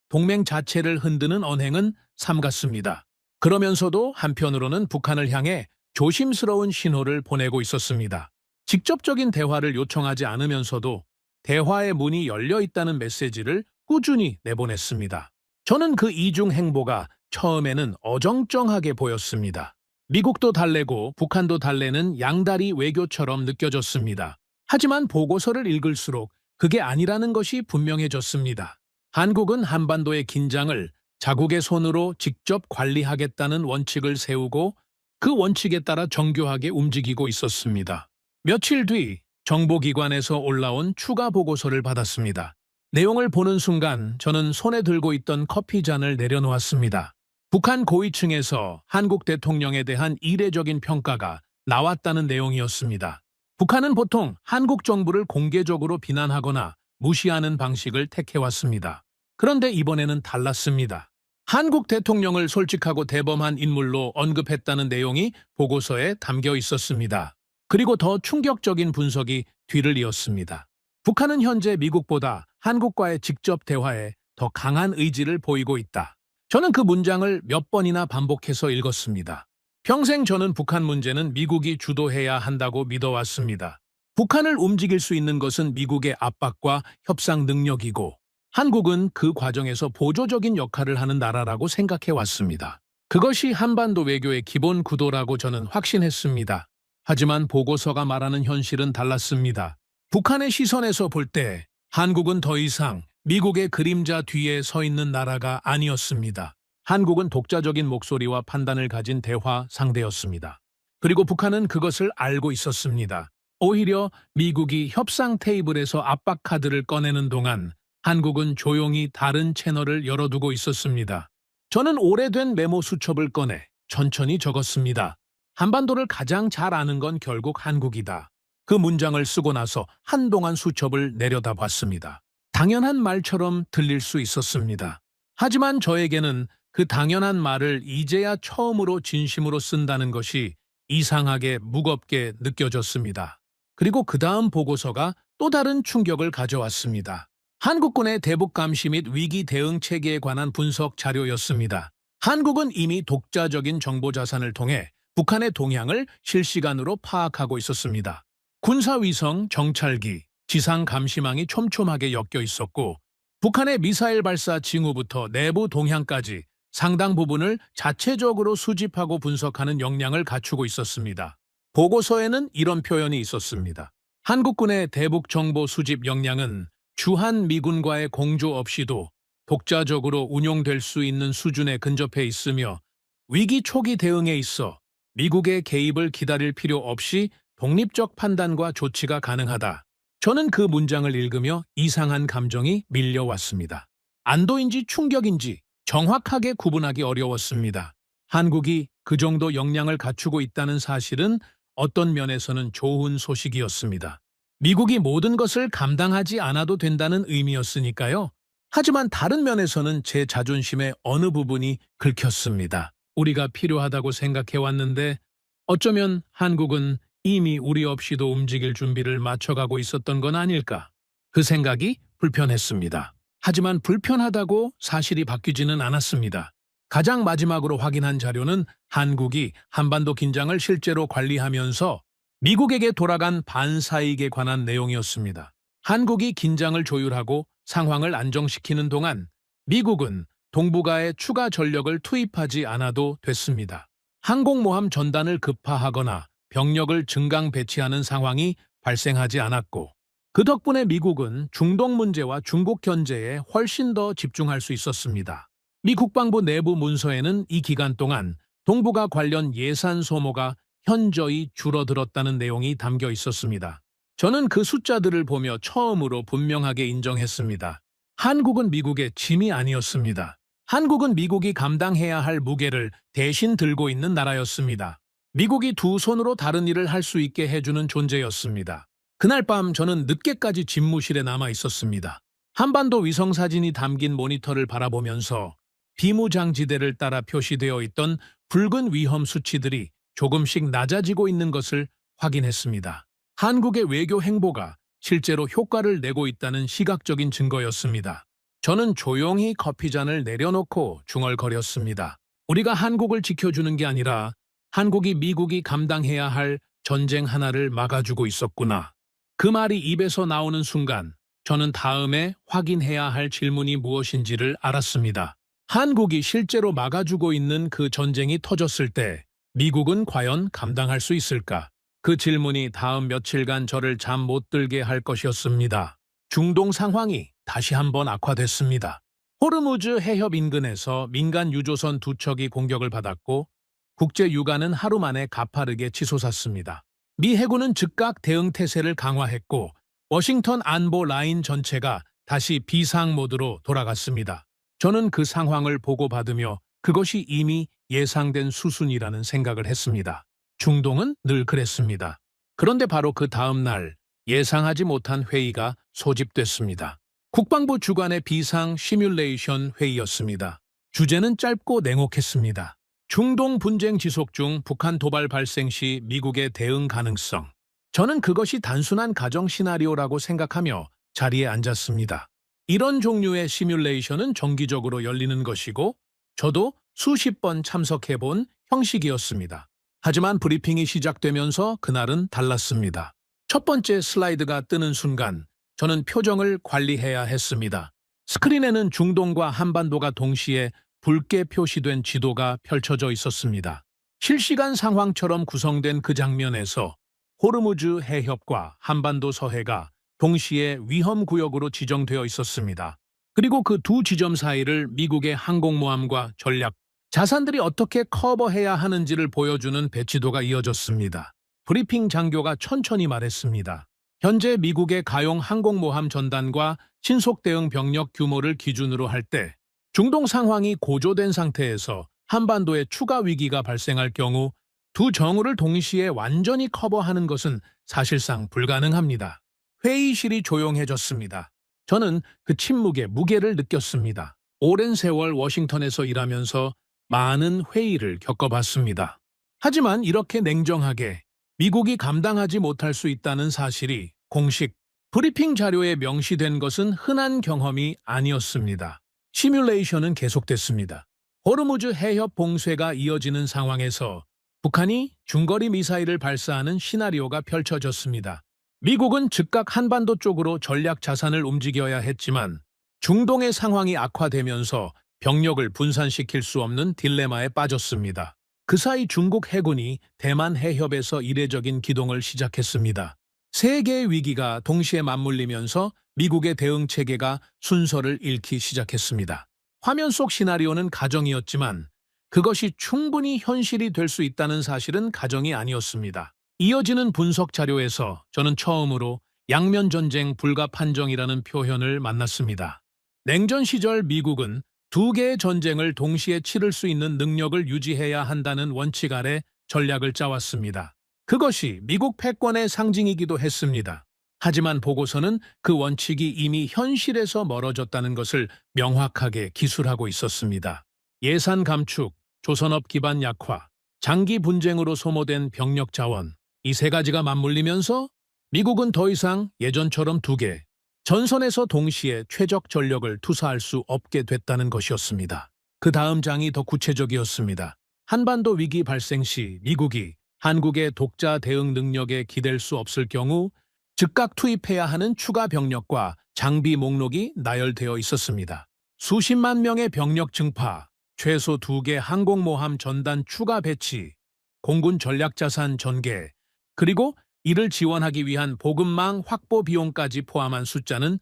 동맹 자체를 흔드는 언행은 삼갔습니다. 그러면서도 한편으로는 북한을 향해 조심스러운 신호를 보내고 있었습니다. 직접적인 대화를 요청하지 않으면서도 대화의 문이 열려 있다는 메시지를 꾸준히 내보냈습니다. 저는 그 이중 행보가 처음에는 어정쩡하게 보였습니다. 미국도 달래고 북한도 달래는 양다리 외교처럼 느껴졌습니다. 하지만 보고서를 읽을수록 그게 아니라는 것이 분명해졌습니다. 한국은 한반도의 긴장을 자국의 손으로 직접 관리하겠다는 원칙을 세우고 그 원칙에 따라 정교하게 움직이고 있었습니다. 며칠 뒤 정보기관에서 올라온 추가 보고서를 받았습니다. 내용을 보는 순간 저는 손에 들고 있던 커피잔을 내려놓았습니다. 북한 고위층에서 한국 대통령에 대한 이례적인 평가가 나왔다는 내용이었습니다. 북한은 보통 한국 정부를 공개적으로 비난하거나 무시하는 방식을 택해왔습니다. 그런데 이번에는 달랐습니다. 한국 대통령을 솔직하고 대범한 인물로 언급했다는 내용이 보고서에 담겨 있었습니다. 그리고 더 충격적인 분석이 뒤를 이었습니다. 북한은 현재 미국보다 한국과의 직접 대화에 더 강한 의지를 보이고 있다. 저는 그 문장을 몇 번이나 반복해서 읽었습니다. 평생 저는 북한 문제는 미국이 주도해야 한다고 믿어왔습니다. 북한을 움직일 수 있는 것은 미국의 압박과 협상 능력이고 한국은 그 과정에서 보조적인 역할을 하는 나라라고 생각해왔습니다. 그것이 한반도 외교의 기본 구도라고 저는 확신했습니다. 하지만 보고서가 말하는 현실은 달랐습니다. 북한의 시선에서 볼 때 한국은 더 이상 미국의 그림자 뒤에 서 있는 나라가 아니었습니다. 한국은 독자적인 목소리와 판단을 가진 대화 상대였습니다. 그리고 북한은 그것을 알고 있었습니다. 오히려 미국이 협상 테이블에서 압박 카드를 꺼내는 동안 한국은 조용히 다른 채널을 열어두고 있었습니다. 저는 오래된 메모 수첩을 꺼내 천천히 적었습니다. 한반도를 가장 잘 아는 건 결국 한국이다. 그 문장을 쓰고 나서 한동안 수첩을 내려다봤습니다. 당연한 말처럼 들릴 수 있었습니다. 하지만 저에게는 그 당연한 말을 이제야 처음으로 진심으로 쓴다는 것이 이상하게 무겁게 느껴졌습니다. 그리고 그 다음 보고서가 또 다른 충격을 가져왔습니다. 한국군의 대북 감시 및 위기 대응 체계에 관한 분석 자료였습니다. 한국은 이미 독자적인 정보 자산을 통해 북한의 동향을 실시간으로 파악하고 있었습니다. 군사위성, 정찰기, 지상 감시망이 촘촘하게 엮여 있었고 북한의 미사일 발사 징후부터 내부 동향까지 상당 부분을 자체적으로 수집하고 분석하는 역량을 갖추고 있었습니다. 보고서에는 이런 표현이 있었습니다. 한국군의 대북 정보 수집 역량은 주한 미군과의 공조 없이도 독자적으로 운용될 수 있는 수준에 근접해 있으며 위기 초기 대응에 있어 미국의 개입을 기다릴 필요 없이 독립적 판단과 조치가 가능하다. 저는 그 문장을 읽으며 이상한 감정이 밀려왔습니다. 안도인지 충격인지 정확하게 구분하기 어려웠습니다. 한국이 그 정도 역량을 갖추고 있다는 사실은 어떤 면에서는 좋은 소식이었습니다. 미국이 모든 것을 감당하지 않아도 된다는 의미였으니까요. 하지만 다른 면에서는 제 자존심의 어느 부분이 긁혔습니다. 우리가 필요하다고 생각해왔는데 어쩌면 한국은 이미 우리 없이도 움직일 준비를 맞춰가고 있었던 건 아닐까. 그 생각이 불편했습니다. 하지만 불편하다고 사실이 바뀌지는 않았습니다. 가장 마지막으로 확인한 자료는 한국이 한반도 긴장을 실제로 관리하면서 미국에게 돌아간 반사익에 관한 내용이었습니다. 한국이 긴장을 조율하고 상황을 안정시키는 동안 미국은 동북아에 추가 전력을 투입하지 않아도 됐습니다. 항공모함 전단을 급파하거나 병력을 증강 배치하는 상황이 발생하지 않았고 그 덕분에 미국은 중동 문제와 중국 견제에 훨씬 더 집중할 수 있었습니다. 미 국방부 내부 문서에는 이 기간 동안 동북아 관련 예산 소모가 현저히 줄어들었다는 내용이 담겨 있었습니다. 저는 그 숫자들을 보며 처음으로 분명하게 인정했습니다. 한국은 미국의 짐이 아니었습니다. 한국은 미국이 감당해야 할 무게를 대신 들고 있는 나라였습니다. 미국이 두 손으로 다른 일을 할 수 있게 해주는 존재였습니다. 그날 밤 저는 늦게까지 집무실에 남아 있었습니다. 한반도 위성사진이 담긴 모니터를 바라보면서 비무장지대를 따라 표시되어 있던 붉은 위험 수치들이 조금씩 낮아지고 있는 것을 확인했습니다. 한국의 외교 행보가 실제로 효과를 내고 있다는 시각적인 증거였습니다. 저는 조용히 커피잔을 내려놓고 중얼거렸습니다. 우리가 한국을 지켜주는 게 아니라 한국이 미국이 감당해야 할 전쟁 하나를 막아주고 있었구나. 그 말이 입에서 나오는 순간 저는 다음에 확인해야 할 질문이 무엇인지를 알았습니다. 한국이 실제로 막아주고 있는 그 전쟁이 터졌을 때 미국은 과연 감당할 수 있을까? 그 질문이 다음 며칠간 저를 잠 못 들게 할 것이었습니다. 중동 상황이 다시 한번 악화됐습니다. 호르무즈 해협 인근에서 민간 유조선 두 척이 공격을 받았고 국제 유가는 하루 만에 가파르게 치솟았습니다. 미 해군은 즉각 대응 태세를 강화했고 워싱턴 안보 라인 전체가 다시 비상 모드로 돌아갔습니다. 저는 그 상황을 보고받으며 그것이 이미 예상된 수순이라는 생각을 했습니다. 중동은 늘 그랬습니다. 그런데 바로 그 다음 날 예상하지 못한 회의가 소집됐습니다. 국방부 주관의 비상 시뮬레이션 회의였습니다. 주제는 짧고 냉혹했습니다. 중동 분쟁 지속 중 북한 도발 발생 시 미국의 대응 가능성. 저는 그것이 단순한 가정 시나리오라고 생각하며 자리에 앉았습니다. 이런 종류의 시뮬레이션은 정기적으로 열리는 것이고 저도 수십 번 참석해본 형식이었습니다. 하지만 브리핑이 시작되면서 그날은 달랐습니다. 첫 번째 슬라이드가 뜨는 순간 저는 표정을 관리해야 했습니다. 스크린에는 중동과 한반도가 동시에 붉게 표시된 지도가 펼쳐져 있었습니다. 실시간 상황처럼 구성된 그 장면에서 호르무즈 해협과 한반도 서해가 동시에 위험구역으로 지정되어 있었습니다. 그리고 그 두 지점 사이를 미국의 항공모함과 전략, 자산들이 어떻게 커버해야 하는지를 보여주는 배치도가 이어졌습니다. 브리핑 장교가 천천히 말했습니다. 현재 미국의 가용 항공모함 전단과 신속 대응 병력 규모를 기준으로 할 때 중동 상황이 고조된 상태에서 한반도에 추가 위기가 발생할 경우 두 정우를 동시에 완전히 커버하는 것은 사실상 불가능합니다. 회의실이 조용해졌습니다. 저는 그 침묵의 무게를 느꼈습니다. 오랜 세월 워싱턴에서 일하면서 많은 회의를 겪어봤습니다. 하지만 이렇게 냉정하게 미국이 감당하지 못할 수 있다는 사실이 공식 브리핑 자료에 명시된 것은 흔한 경험이 아니었습니다. 시뮬레이션은 계속됐습니다. 호르무즈 해협 봉쇄가 이어지는 상황에서 북한이 중거리 미사일을 발사하는 시나리오가 펼쳐졌습니다. 미국은 즉각 한반도 쪽으로 전략 자산을 움직여야 했지만 중동의 상황이 악화되면서 병력을 분산시킬 수 없는 딜레마에 빠졌습니다. 그 사이 중국 해군이 대만 해협에서 이례적인 기동을 시작했습니다. 세 개의 위기가 동시에 맞물리면서 미국의 대응 체계가 순서를 잃기 시작했습니다. 화면 속 시나리오는 가정이었지만 그것이 충분히 현실이 될 수 있다는 사실은 가정이 아니었습니다. 이어지는 분석 자료에서 저는 처음으로 양면 전쟁 불가 판정이라는 표현을 만났습니다. 냉전 시절 미국은 두 개의 전쟁을 동시에 치를 수 있는 능력을 유지해야 한다는 원칙 아래 전략을 짜왔습니다. 그것이 미국 패권의 상징이기도 했습니다. 하지만 보고서는 그 원칙이 이미 현실에서 멀어졌다는 것을 명확하게 기술하고 있었습니다. 예산 감축, 조선업 기반 약화, 장기 분쟁으로 소모된 병력 자원, 이 세 가지가 맞물리면서 미국은 더 이상 예전처럼 두 개, 전선에서 동시에 최적 전력을 투사할 수 없게 됐다는 것이었습니다. 그 다음 장이 더 구체적이었습니다. 한반도 위기 발생 시 미국이 한국의 독자 대응 능력에 기댈 수 없을 경우 즉각 투입해야 하는 추가 병력과 장비 목록이 나열되어 있었습니다. 수십만 명의 병력 증파, 최소 2개 항공모함 전단 추가 배치, 공군 전략자산 전개, 그리고 이를 지원하기 위한 보급망 확보 비용까지 포함한 숫자는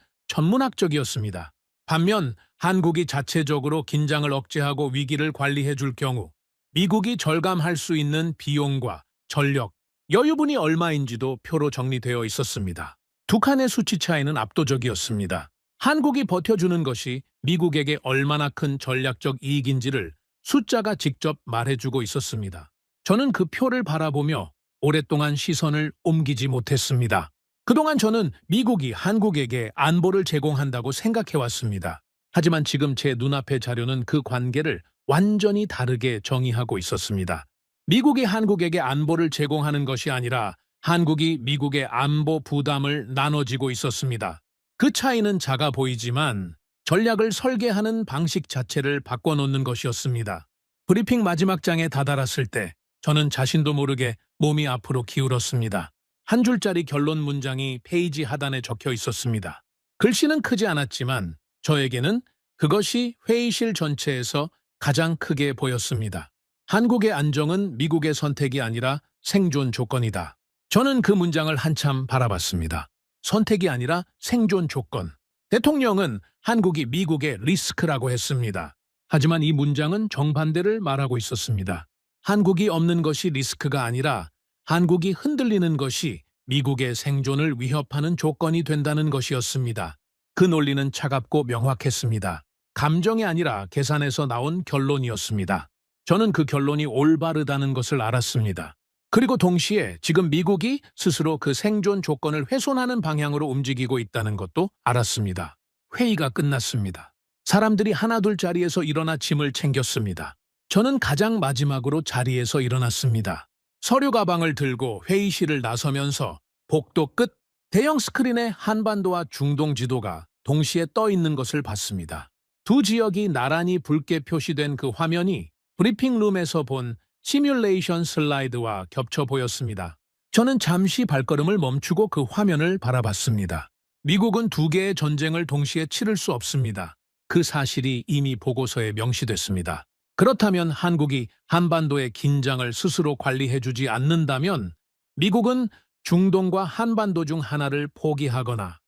천문학적이었습니다. 반면 한국이 자체적으로 긴장을 억제하고 위기를 관리해 줄 경우 미국이 절감할 수 있는 비용과 전력, 여유분이 얼마인지도 표로 정리되어 있었습니다. 두 칸의 수치 차이는 압도적이었습니다. 한국이 버텨주는 것이 미국에게 얼마나 큰 전략적 이익인지를 숫자가 직접 말해주고 있었습니다. 저는 그 표를 바라보며 오랫동안 시선을 옮기지 못했습니다. 그동안 저는 미국이 한국에게 안보를 제공한다고 생각해왔습니다. 하지만 지금 제 눈앞의 자료는 그 관계를 완전히 다르게 정의하고 있었습니다. 미국이 한국에게 안보를 제공하는 것이 아니라 한국이 미국의 안보 부담을 나눠지고 있었습니다. 그 차이는 작아 보이지만 전략을 설계하는 방식 자체를 바꿔놓는 것이었습니다. 브리핑 마지막 장에 다다랐을 때 저는 자신도 모르게 몸이 앞으로 기울었습니다. 한 줄짜리 결론 문장이 페이지 하단에 적혀 있었습니다. 글씨는 크지 않았지만 저에게는 그것이 회의실 전체에서 가장 크게 보였습니다. 한국의 안정은 미국의 선택이 아니라 생존 조건이다. 저는 그 문장을 한참 바라봤습니다. 선택이 아니라 생존 조건. 대통령은 한국이 미국의 리스크라고 했습니다. 하지만 이 문장은 정반대를 말하고 있었습니다. 한국이 없는 것이 리스크가 아니라 한국이 흔들리는 것이 미국의 생존을 위협하는 조건이 된다는 것이었습니다. 그 논리는 차갑고 명확했습니다. 감정이 아니라 계산에서 나온 결론이었습니다. 저는 그 결론이 올바르다는 것을 알았습니다. 그리고 동시에 지금 미국이 스스로 그 생존 조건을 훼손하는 방향으로 움직이고 있다는 것도 알았습니다. 회의가 끝났습니다. 사람들이 하나둘 자리에서 일어나 짐을 챙겼습니다. 저는 가장 마지막으로 자리에서 일어났습니다. 서류 가방을 들고 회의실을 나서면서 복도 끝 대형 스크린에 한반도와 중동 지도가 동시에 떠 있는 것을 봤습니다. 두 지역이 나란히 붉게 표시된 그 화면이 브리핑룸에서 본 시뮬레이션 슬라이드와 겹쳐 보였습니다. 저는 잠시 발걸음을 멈추고 그 화면을 바라봤습니다. 미국은 두 개의 전쟁을 동시에 치를 수 없습니다. 그 사실이 이미 보고서에 명시됐습니다. 그렇다면 한국이 한반도의 긴장을 스스로 관리해주지 않는다면 미국은 중동과 한반도 중 하나를 포기하거나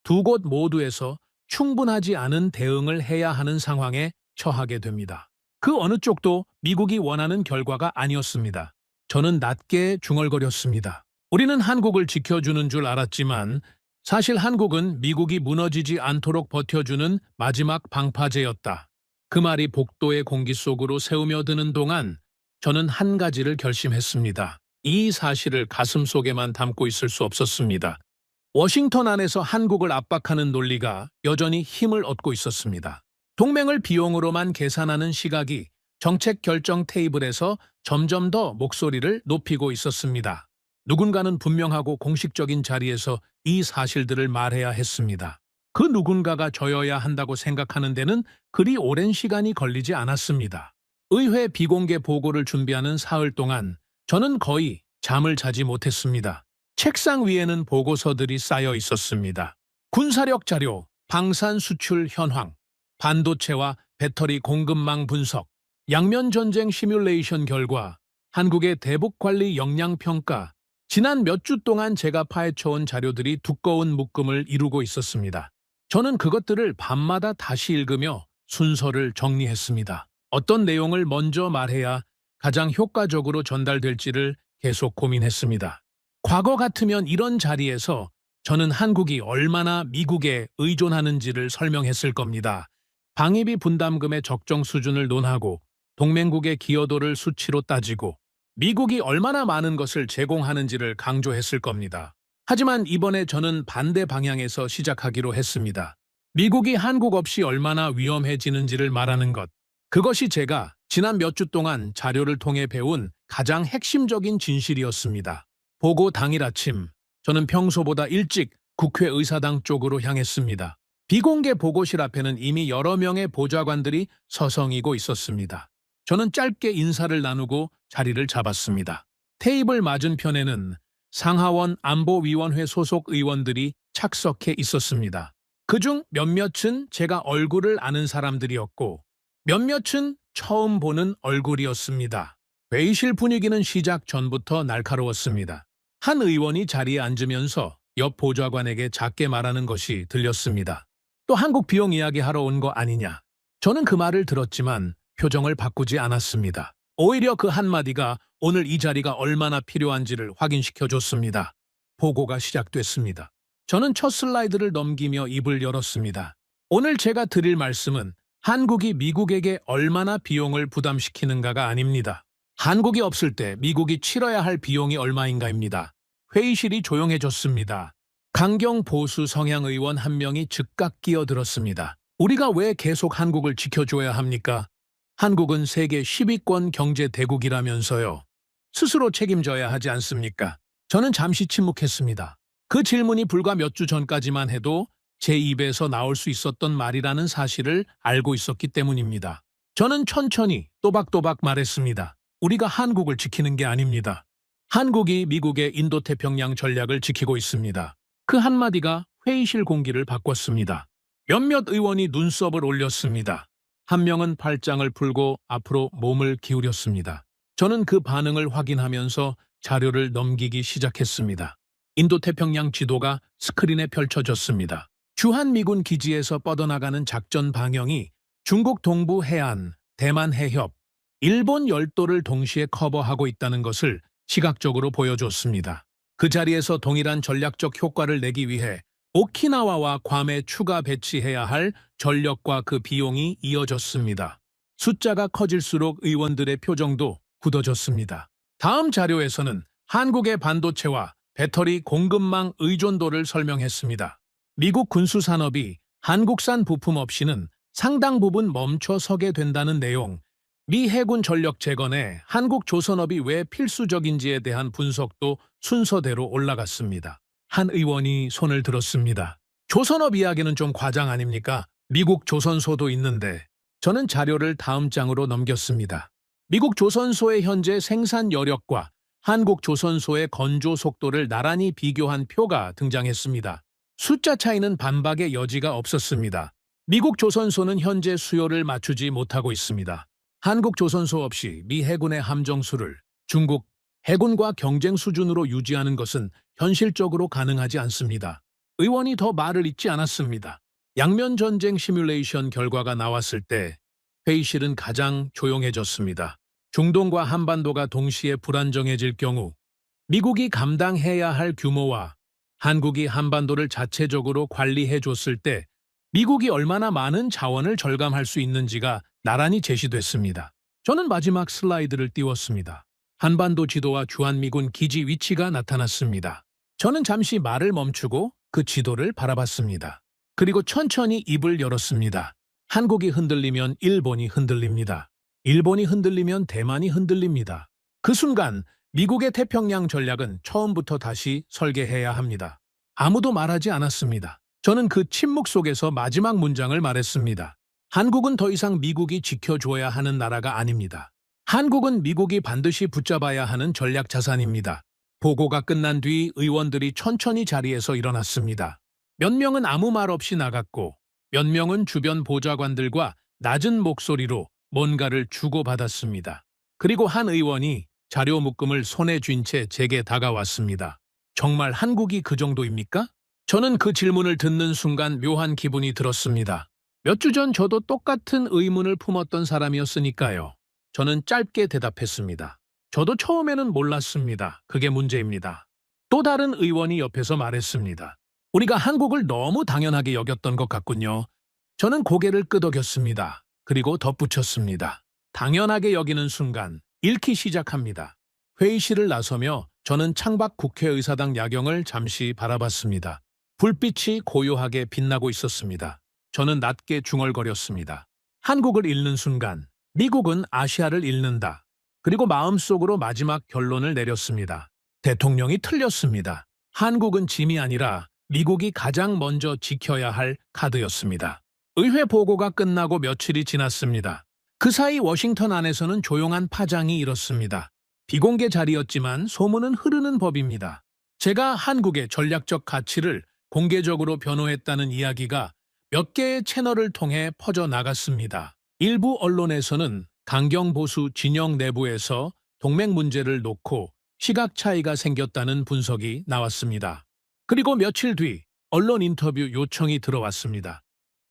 두 곳 모두에서 충분하지 않은 대응을 해야 하는 상황에 처하게 됩니다. 그 어느 쪽도 미국이 원하는 결과가 아니었습니다. 저는 낮게 중얼거렸습니다. 우리는 한국을 지켜주는 줄 알았지만 사실 한국은 미국이 무너지지 않도록 버텨주는 마지막 방파제였다. 그 말이 복도의 공기 속으로 새우며드는 동안 저는 한 가지를 결심했습니다. 이 사실을 가슴속에만 담고 있을 수 없었습니다. 워싱턴 안에서 한국을 압박하는 논리가 여전히 힘을 얻고 있었습니다. 동맹을 비용으로만 계산하는 시각이 정책 결정 테이블에서 점점 더 목소리를 높이고 있었습니다. 누군가는 분명하고 공식적인 자리에서 이 사실들을 말해야 했습니다. 그 누군가가 저여야 한다고 생각하는 데는 그리 오랜 시간이 걸리지 않았습니다. 의회 비공개 보고를 준비하는 사흘 동안 저는 거의 잠을 자지 못했습니다. 책상 위에는 보고서들이 쌓여 있었습니다. 군사력 자료, 방산 수출 현황, 반도체와 배터리 공급망 분석, 양면 전쟁 시뮬레이션 결과, 한국의 대북 관리 역량 평가, 지난 몇 주 동안 제가 파헤쳐온 자료들이 두꺼운 묶음을 이루고 있었습니다. 저는 그것들을 밤마다 다시 읽으며 순서를 정리했습니다. 어떤 내용을 먼저 말해야 가장 효과적으로 전달될지를 계속 고민했습니다. 과거 같으면 이런 자리에서 저는 한국이 얼마나 미국에 의존하는지를 설명했을 겁니다. 방위비 분담금의 적정 수준을 논하고 동맹국의 기여도를 수치로 따지고 미국이 얼마나 많은 것을 제공하는지를 강조했을 겁니다. 하지만 이번에 저는 반대 방향에서 시작하기로 했습니다. 미국이 한국 없이 얼마나 위험해지는지를 말하는 것. 그것이 제가 지난 몇 주 동안 자료를 통해 배운 가장 핵심적인 진실이었습니다. 보고 당일 아침, 저는 평소보다 일찍 국회의사당 쪽으로 향했습니다. 비공개 보고실 앞에는 이미 여러 명의 보좌관들이 서성이고 있었습니다. 저는 짧게 인사를 나누고 자리를 잡았습니다. 테이블 맞은편에는 상하원 안보위원회 소속 의원들이 착석해 있었습니다. 그중 몇몇은 제가 얼굴을 아는 사람들이었고 몇몇은 처음 보는 얼굴이었습니다. 회의실 분위기는 시작 전부터 날카로웠습니다. 한 의원이 자리에 앉으면서 옆 보좌관에게 작게 말하는 것이 들렸습니다. 또 한국 비용 이야기하러 온 거 아니냐. 저는 그 말을 들었지만 표정을 바꾸지 않았습니다. 오히려 그 한마디가 오늘 이 자리가 얼마나 필요한지를 확인시켜줬습니다. 보고가 시작됐습니다. 저는 첫 슬라이드를 넘기며 입을 열었습니다. 오늘 제가 드릴 말씀은 한국이 미국에게 얼마나 비용을 부담시키는가가 아닙니다. 한국이 없을 때 미국이 치러야 할 비용이 얼마인가입니다. 회의실이 조용해졌습니다. 강경 보수 성향 의원 한 명이 즉각 끼어들었습니다. 우리가 왜 계속 한국을 지켜줘야 합니까? 한국은 세계 10위권 경제 대국이라면서요. 스스로 책임져야 하지 않습니까? 저는 잠시 침묵했습니다. 그 질문이 불과 몇 주 전까지만 해도 제 입에서 나올 수 있었던 말이라는 사실을 알고 있었기 때문입니다. 저는 천천히 또박또박 말했습니다. 우리가 한국을 지키는 게 아닙니다. 한국이 미국의 인도태평양 전략을 지키고 있습니다. 그 한마디가 회의실 공기를 바꿨습니다. 몇몇 의원이 눈썹을 올렸습니다. 한 명은 팔짱을 풀고 앞으로 몸을 기울였습니다. 저는 그 반응을 확인하면서 자료를 넘기기 시작했습니다. 인도태평양 지도가 스크린에 펼쳐졌습니다. 주한미군 기지에서 뻗어나가는 작전 방향이 중국 동부 해안, 대만 해협, 일본 열도를 동시에 커버하고 있다는 것을 시각적으로 보여줬습니다. 그 자리에서 동일한 전략적 효과를 내기 위해 오키나와와 괌에 추가 배치해야 할 전력과 그 비용이 이어졌습니다. 숫자가 커질수록 의원들의 표정도 굳어졌습니다. 다음 자료에서는 한국의 반도체와 배터리 공급망 의존도를 설명했습니다. 미국 군수산업이 한국산 부품 없이는 상당 부분 멈춰서게 된다는 내용, 미 해군 전력 재건에 한국 조선업이 왜 필수적인지에 대한 분석도 순서대로 올라갔습니다. 한 의원이 손을 들었습니다. 조선업 이야기는 좀 과장 아닙니까? 미국 조선소도 있는데. 저는 자료를 다음 장으로 넘겼습니다. 미국 조선소의 현재 생산 여력과 한국 조선소의 건조 속도를 나란히 비교한 표가 등장했습니다. 숫자 차이는 반박의 여지가 없었습니다. 미국 조선소는 현재 수요를 맞추지 못하고 있습니다. 한국 조선소 없이 미 해군의 함정수를 중국 해군과 경쟁 수준으로 유지하는 것은 현실적으로 가능하지 않습니다. 의원이 더 말을 잇지 않았습니다. 양면 전쟁 시뮬레이션 결과가 나왔을 때 회의실은 가장 조용해졌습니다. 중동과 한반도가 동시에 불안정해질 경우 미국이 감당해야 할 규모와 한국이 한반도를 자체적으로 관리해줬을 때 미국이 얼마나 많은 자원을 절감할 수 있는지가 나란히 제시됐습니다. 저는 마지막 슬라이드를 띄웠습니다. 한반도 지도와 주한미군 기지 위치가 나타났습니다. 저는 잠시 말을 멈추고 그 지도를 바라봤습니다. 그리고 천천히 입을 열었습니다. 한국이 흔들리면 일본이 흔들립니다. 일본이 흔들리면 대만이 흔들립니다. 그 순간 미국의 태평양 전략은 처음부터 다시 설계해야 합니다. 아무도 말하지 않았습니다. 저는 그 침묵 속에서 마지막 문장을 말했습니다. 한국은 더 이상 미국이 지켜줘야 하는 나라가 아닙니다. 한국은 미국이 반드시 붙잡아야 하는 전략 자산입니다. 보고가 끝난 뒤 의원들이 천천히 자리에서 일어났습니다. 몇 명은 아무 말 없이 나갔고 몇 명은 주변 보좌관들과 낮은 목소리로 뭔가를 주고받았습니다. 그리고 한 의원이 자료 묶음을 손에 쥔 채 제게 다가왔습니다. 정말 한국이 그 정도입니까? 저는 그 질문을 듣는 순간 묘한 기분이 들었습니다. 몇 주 전 저도 똑같은 의문을 품었던 사람이었으니까요. 저는 짧게 대답했습니다. 저도 처음에는 몰랐습니다. 그게 문제입니다. 또 다른 의원이 옆에서 말했습니다. 우리가 한국을 너무 당연하게 여겼던 것 같군요. 저는 고개를 끄덕였습니다. 그리고 덧붙였습니다. 당연하게 여기는 순간 잃기 시작합니다. 회의실을 나서며 저는 창밖 국회의사당 야경을 잠시 바라봤습니다. 불빛이 고요하게 빛나고 있었습니다. 저는 낮게 중얼거렸습니다. 한국을 잃는 순간 미국은 아시아를 잃는다. 그리고 마음속으로 마지막 결론을 내렸습니다. 대통령이 틀렸습니다. 한국은 짐이 아니라 미국이 가장 먼저 지켜야 할 카드였습니다. 의회 보고가 끝나고 며칠이 지났습니다. 그 사이 워싱턴 안에서는 조용한 파장이 일었습니다. 비공개 자리였지만 소문은 흐르는 법입니다. 제가 한국의 전략적 가치를 공개적으로 변호했다는 이야기가 몇 개의 채널을 통해 퍼져나갔습니다. 일부 언론에서는 강경보수 진영 내부에서 동맹 문제를 놓고 시각 차이가 생겼다는 분석이 나왔습니다. 그리고 며칠 뒤 언론 인터뷰 요청이 들어왔습니다.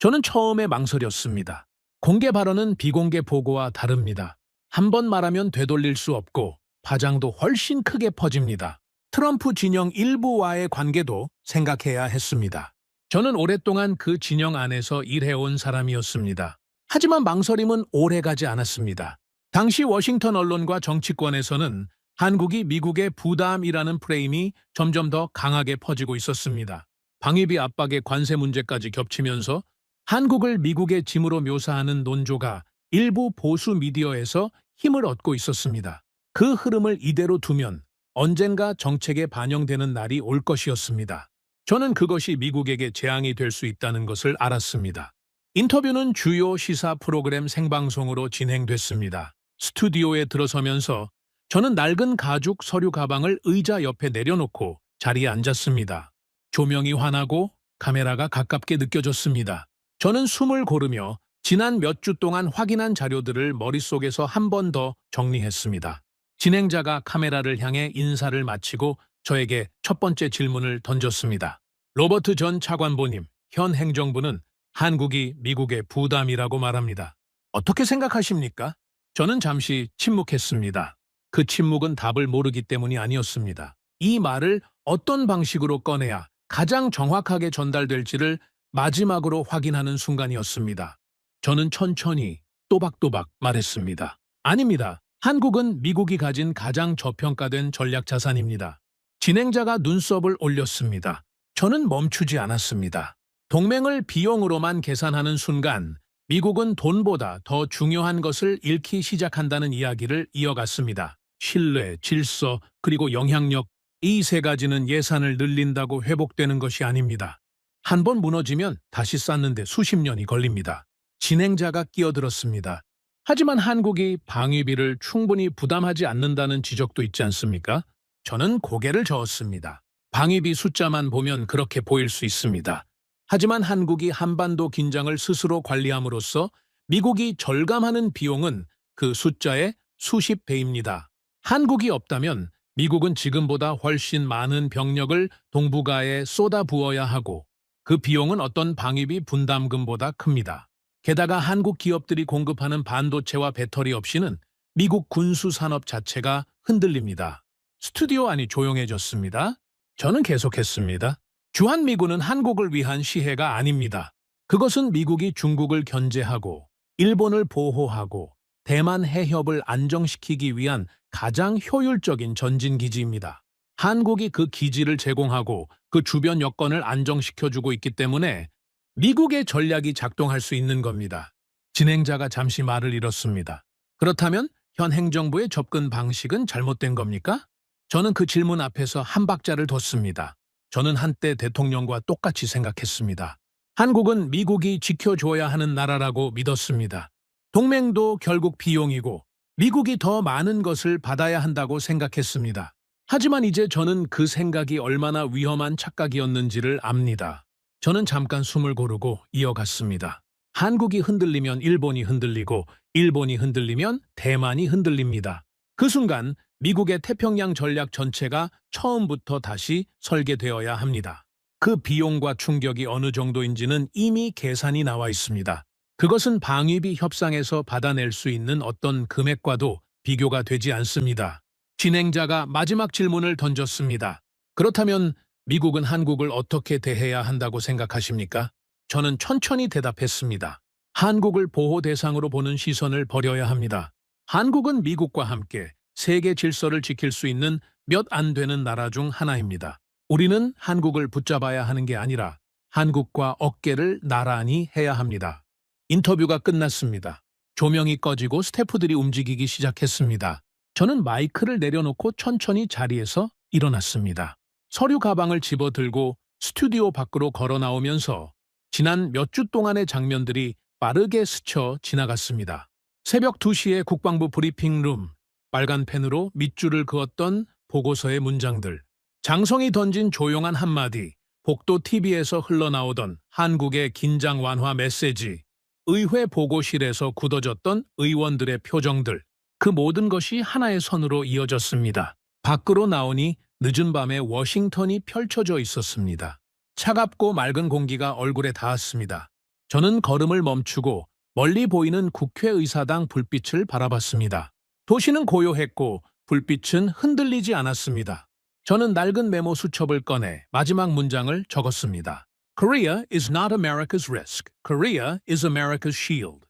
저는 처음에 망설였습니다. 공개 발언은 비공개 보고와 다릅니다. 한 번 말하면 되돌릴 수 없고 파장도 훨씬 크게 퍼집니다. 트럼프 진영 일부와의 관계도 생각해야 했습니다. 저는 오랫동안 그 진영 안에서 일해온 사람이었습니다. 하지만 망설임은 오래가지 않았습니다. 당시 워싱턴 언론과 정치권에서는 한국이 미국의 부담이라는 프레임이 점점 더 강하게 퍼지고 있었습니다. 방위비 압박의 관세 문제까지 겹치면서 한국을 미국의 짐으로 묘사하는 논조가 일부 보수 미디어에서 힘을 얻고 있었습니다. 그 흐름을 이대로 두면 언젠가 정책에 반영되는 날이 올 것이었습니다. 저는 그것이 미국에게 재앙이 될 수 있다는 것을 알았습니다. 인터뷰는 주요 시사 프로그램 생방송으로 진행됐습니다. 스튜디오에 들어서면서 저는 낡은 가죽 서류 가방을 의자 옆에 내려놓고 자리에 앉았습니다. 조명이 환하고 카메라가 가깝게 느껴졌습니다. 저는 숨을 고르며 지난 몇 주 동안 확인한 자료들을 머릿속에서 한 번 더 정리했습니다. 진행자가 카메라를 향해 인사를 마치고 저에게 첫 번째 질문을 던졌습니다. 로버트 전 차관보님, 현 행정부는 한국이 미국의 부담이라고 말합니다. 어떻게 생각하십니까? 저는 잠시 침묵했습니다. 그 침묵은 답을 모르기 때문이 아니었습니다. 이 말을 어떤 방식으로 꺼내야 가장 정확하게 전달될지를 마지막으로 확인하는 순간이었습니다. 저는 천천히 또박또박 말했습니다. 아닙니다. 한국은 미국이 가진 가장 저평가된 전략 자산입니다. 진행자가 눈썹을 올렸습니다. 저는 멈추지 않았습니다. 동맹을 비용으로만 계산하는 순간 미국은 돈보다 더 중요한 것을 잃기 시작한다는 이야기를 이어갔습니다. 신뢰, 질서, 그리고 영향력, 이 세 가지는 예산을 늘린다고 회복되는 것이 아닙니다. 한 번 무너지면 다시 쌓는데 수십 년이 걸립니다. 진행자가 끼어들었습니다. 하지만 한국이 방위비를 충분히 부담하지 않는다는 지적도 있지 않습니까? 저는 고개를 저었습니다. 방위비 숫자만 보면 그렇게 보일 수 있습니다. 하지만 한국이 한반도 긴장을 스스로 관리함으로써 미국이 절감하는 비용은 그 숫자의 수십 배입니다. 한국이 없다면 미국은 지금보다 훨씬 많은 병력을 동북아에 쏟아부어야 하고 그 비용은 어떤 방위비 분담금보다 큽니다. 게다가 한국 기업들이 공급하는 반도체와 배터리 없이는 미국 군수산업 자체가 흔들립니다. 스튜디오 안이 조용해졌습니다. 저는 계속했습니다. 주한미군은 한국을 위한 시해가 아닙니다. 그것은 미국이 중국을 견제하고 일본을 보호하고 대만 해협을 안정시키기 위한 가장 효율적인 전진기지입니다. 한국이 그 기지를 제공하고 그 주변 여건을 안정시켜주고 있기 때문에 미국의 전략이 작동할 수 있는 겁니다. 진행자가 잠시 말을 잃었습니다. 그렇다면 현 행정부의 접근 방식은 잘못된 겁니까? 저는 그 질문 앞에서 한 박자를 뒀습니다. 저는 한때 대통령과 똑같이 생각했습니다. 한국은 미국이 지켜줘야 하는 나라라고 믿었습니다. 동맹도 결국 비용이고 미국이 더 많은 것을 받아야 한다고 생각했습니다. 하지만 이제 저는 그 생각이 얼마나 위험한 착각이었는지를 압니다. 저는 잠깐 숨을 고르고 이어갔습니다. 한국이 흔들리면 일본이 흔들리고 일본이 흔들리면 대만이 흔들립니다. 그 순간 미국의 태평양 전략 전체가 처음부터 다시 설계되어야 합니다. 그 비용과 충격이 어느 정도인지는 이미 계산이 나와 있습니다. 그것은 방위비 협상에서 받아낼 수 있는 어떤 금액과도 비교가 되지 않습니다. 진행자가 마지막 질문을 던졌습니다. 그렇다면 미국은 한국을 어떻게 대해야 한다고 생각하십니까? 저는 천천히 대답했습니다. 한국을 보호 대상으로 보는 시선을 버려야 합니다. 한국은 미국과 함께 세계 질서를 지킬 수 있는 몇 안 되는 나라 중 하나입니다. 우리는 한국을 붙잡아야 하는 게 아니라 한국과 어깨를 나란히 해야 합니다. 인터뷰가 끝났습니다. 조명이 꺼지고 스태프들이 움직이기 시작했습니다. 저는 마이크를 내려놓고 천천히 자리에서 일어났습니다. 서류 가방을 집어들고 스튜디오 밖으로 걸어 나오면서 지난 몇 주 동안의 장면들이 빠르게 스쳐 지나갔습니다. 새벽 2시에 국방부 브리핑룸, 빨간 펜으로 밑줄을 그었던 보고서의 문장들, 장성이 던진 조용한 한마디, 복도 TV에서 흘러나오던 한국의 긴장 완화 메시지, 의회 보고실에서 굳어졌던 의원들의 표정들, 그 모든 것이 하나의 선으로 이어졌습니다. 밖으로 나오니 늦은 밤에 워싱턴이 펼쳐져 있었습니다. 차갑고 맑은 공기가 얼굴에 닿았습니다. 저는 걸음을 멈추고 멀리 보이는 국회의사당 불빛을 바라봤습니다. 도시는 고요했고 불빛은 흔들리지 않았습니다. 저는 낡은 메모 수첩을 꺼내 마지막 문장을 적었습니다. Korea is not America's risk. Korea is America's shield.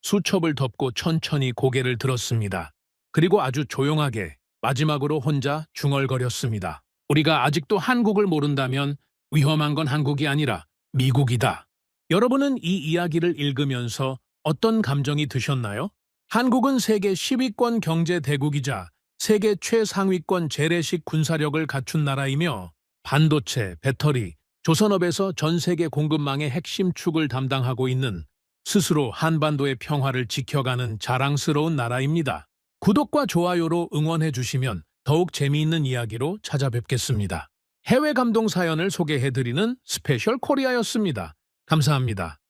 수첩을 덮고 천천히 고개를 들었습니다. 그리고 아주 조용하게 마지막으로 혼자 중얼거렸습니다. 우리가 아직도 한국을 모른다면 위험한 건 한국이 아니라 미국이다. 여러분은 이 이야기를 읽으면서 어떤 감정이 드셨나요? 한국은 세계 10위권 경제 대국이자 세계 최상위권 재래식 군사력을 갖춘 나라이며 반도체, 배터리, 조선업에서 전 세계 공급망의 핵심 축을 담당하고 있는 스스로 한반도의 평화를 지켜가는 자랑스러운 나라입니다. 구독과 좋아요로 응원해 주시면 더욱 재미있는 이야기로 찾아뵙겠습니다. 해외 감동 사연을 소개해드리는 스페셜 코리아였습니다. 감사합니다.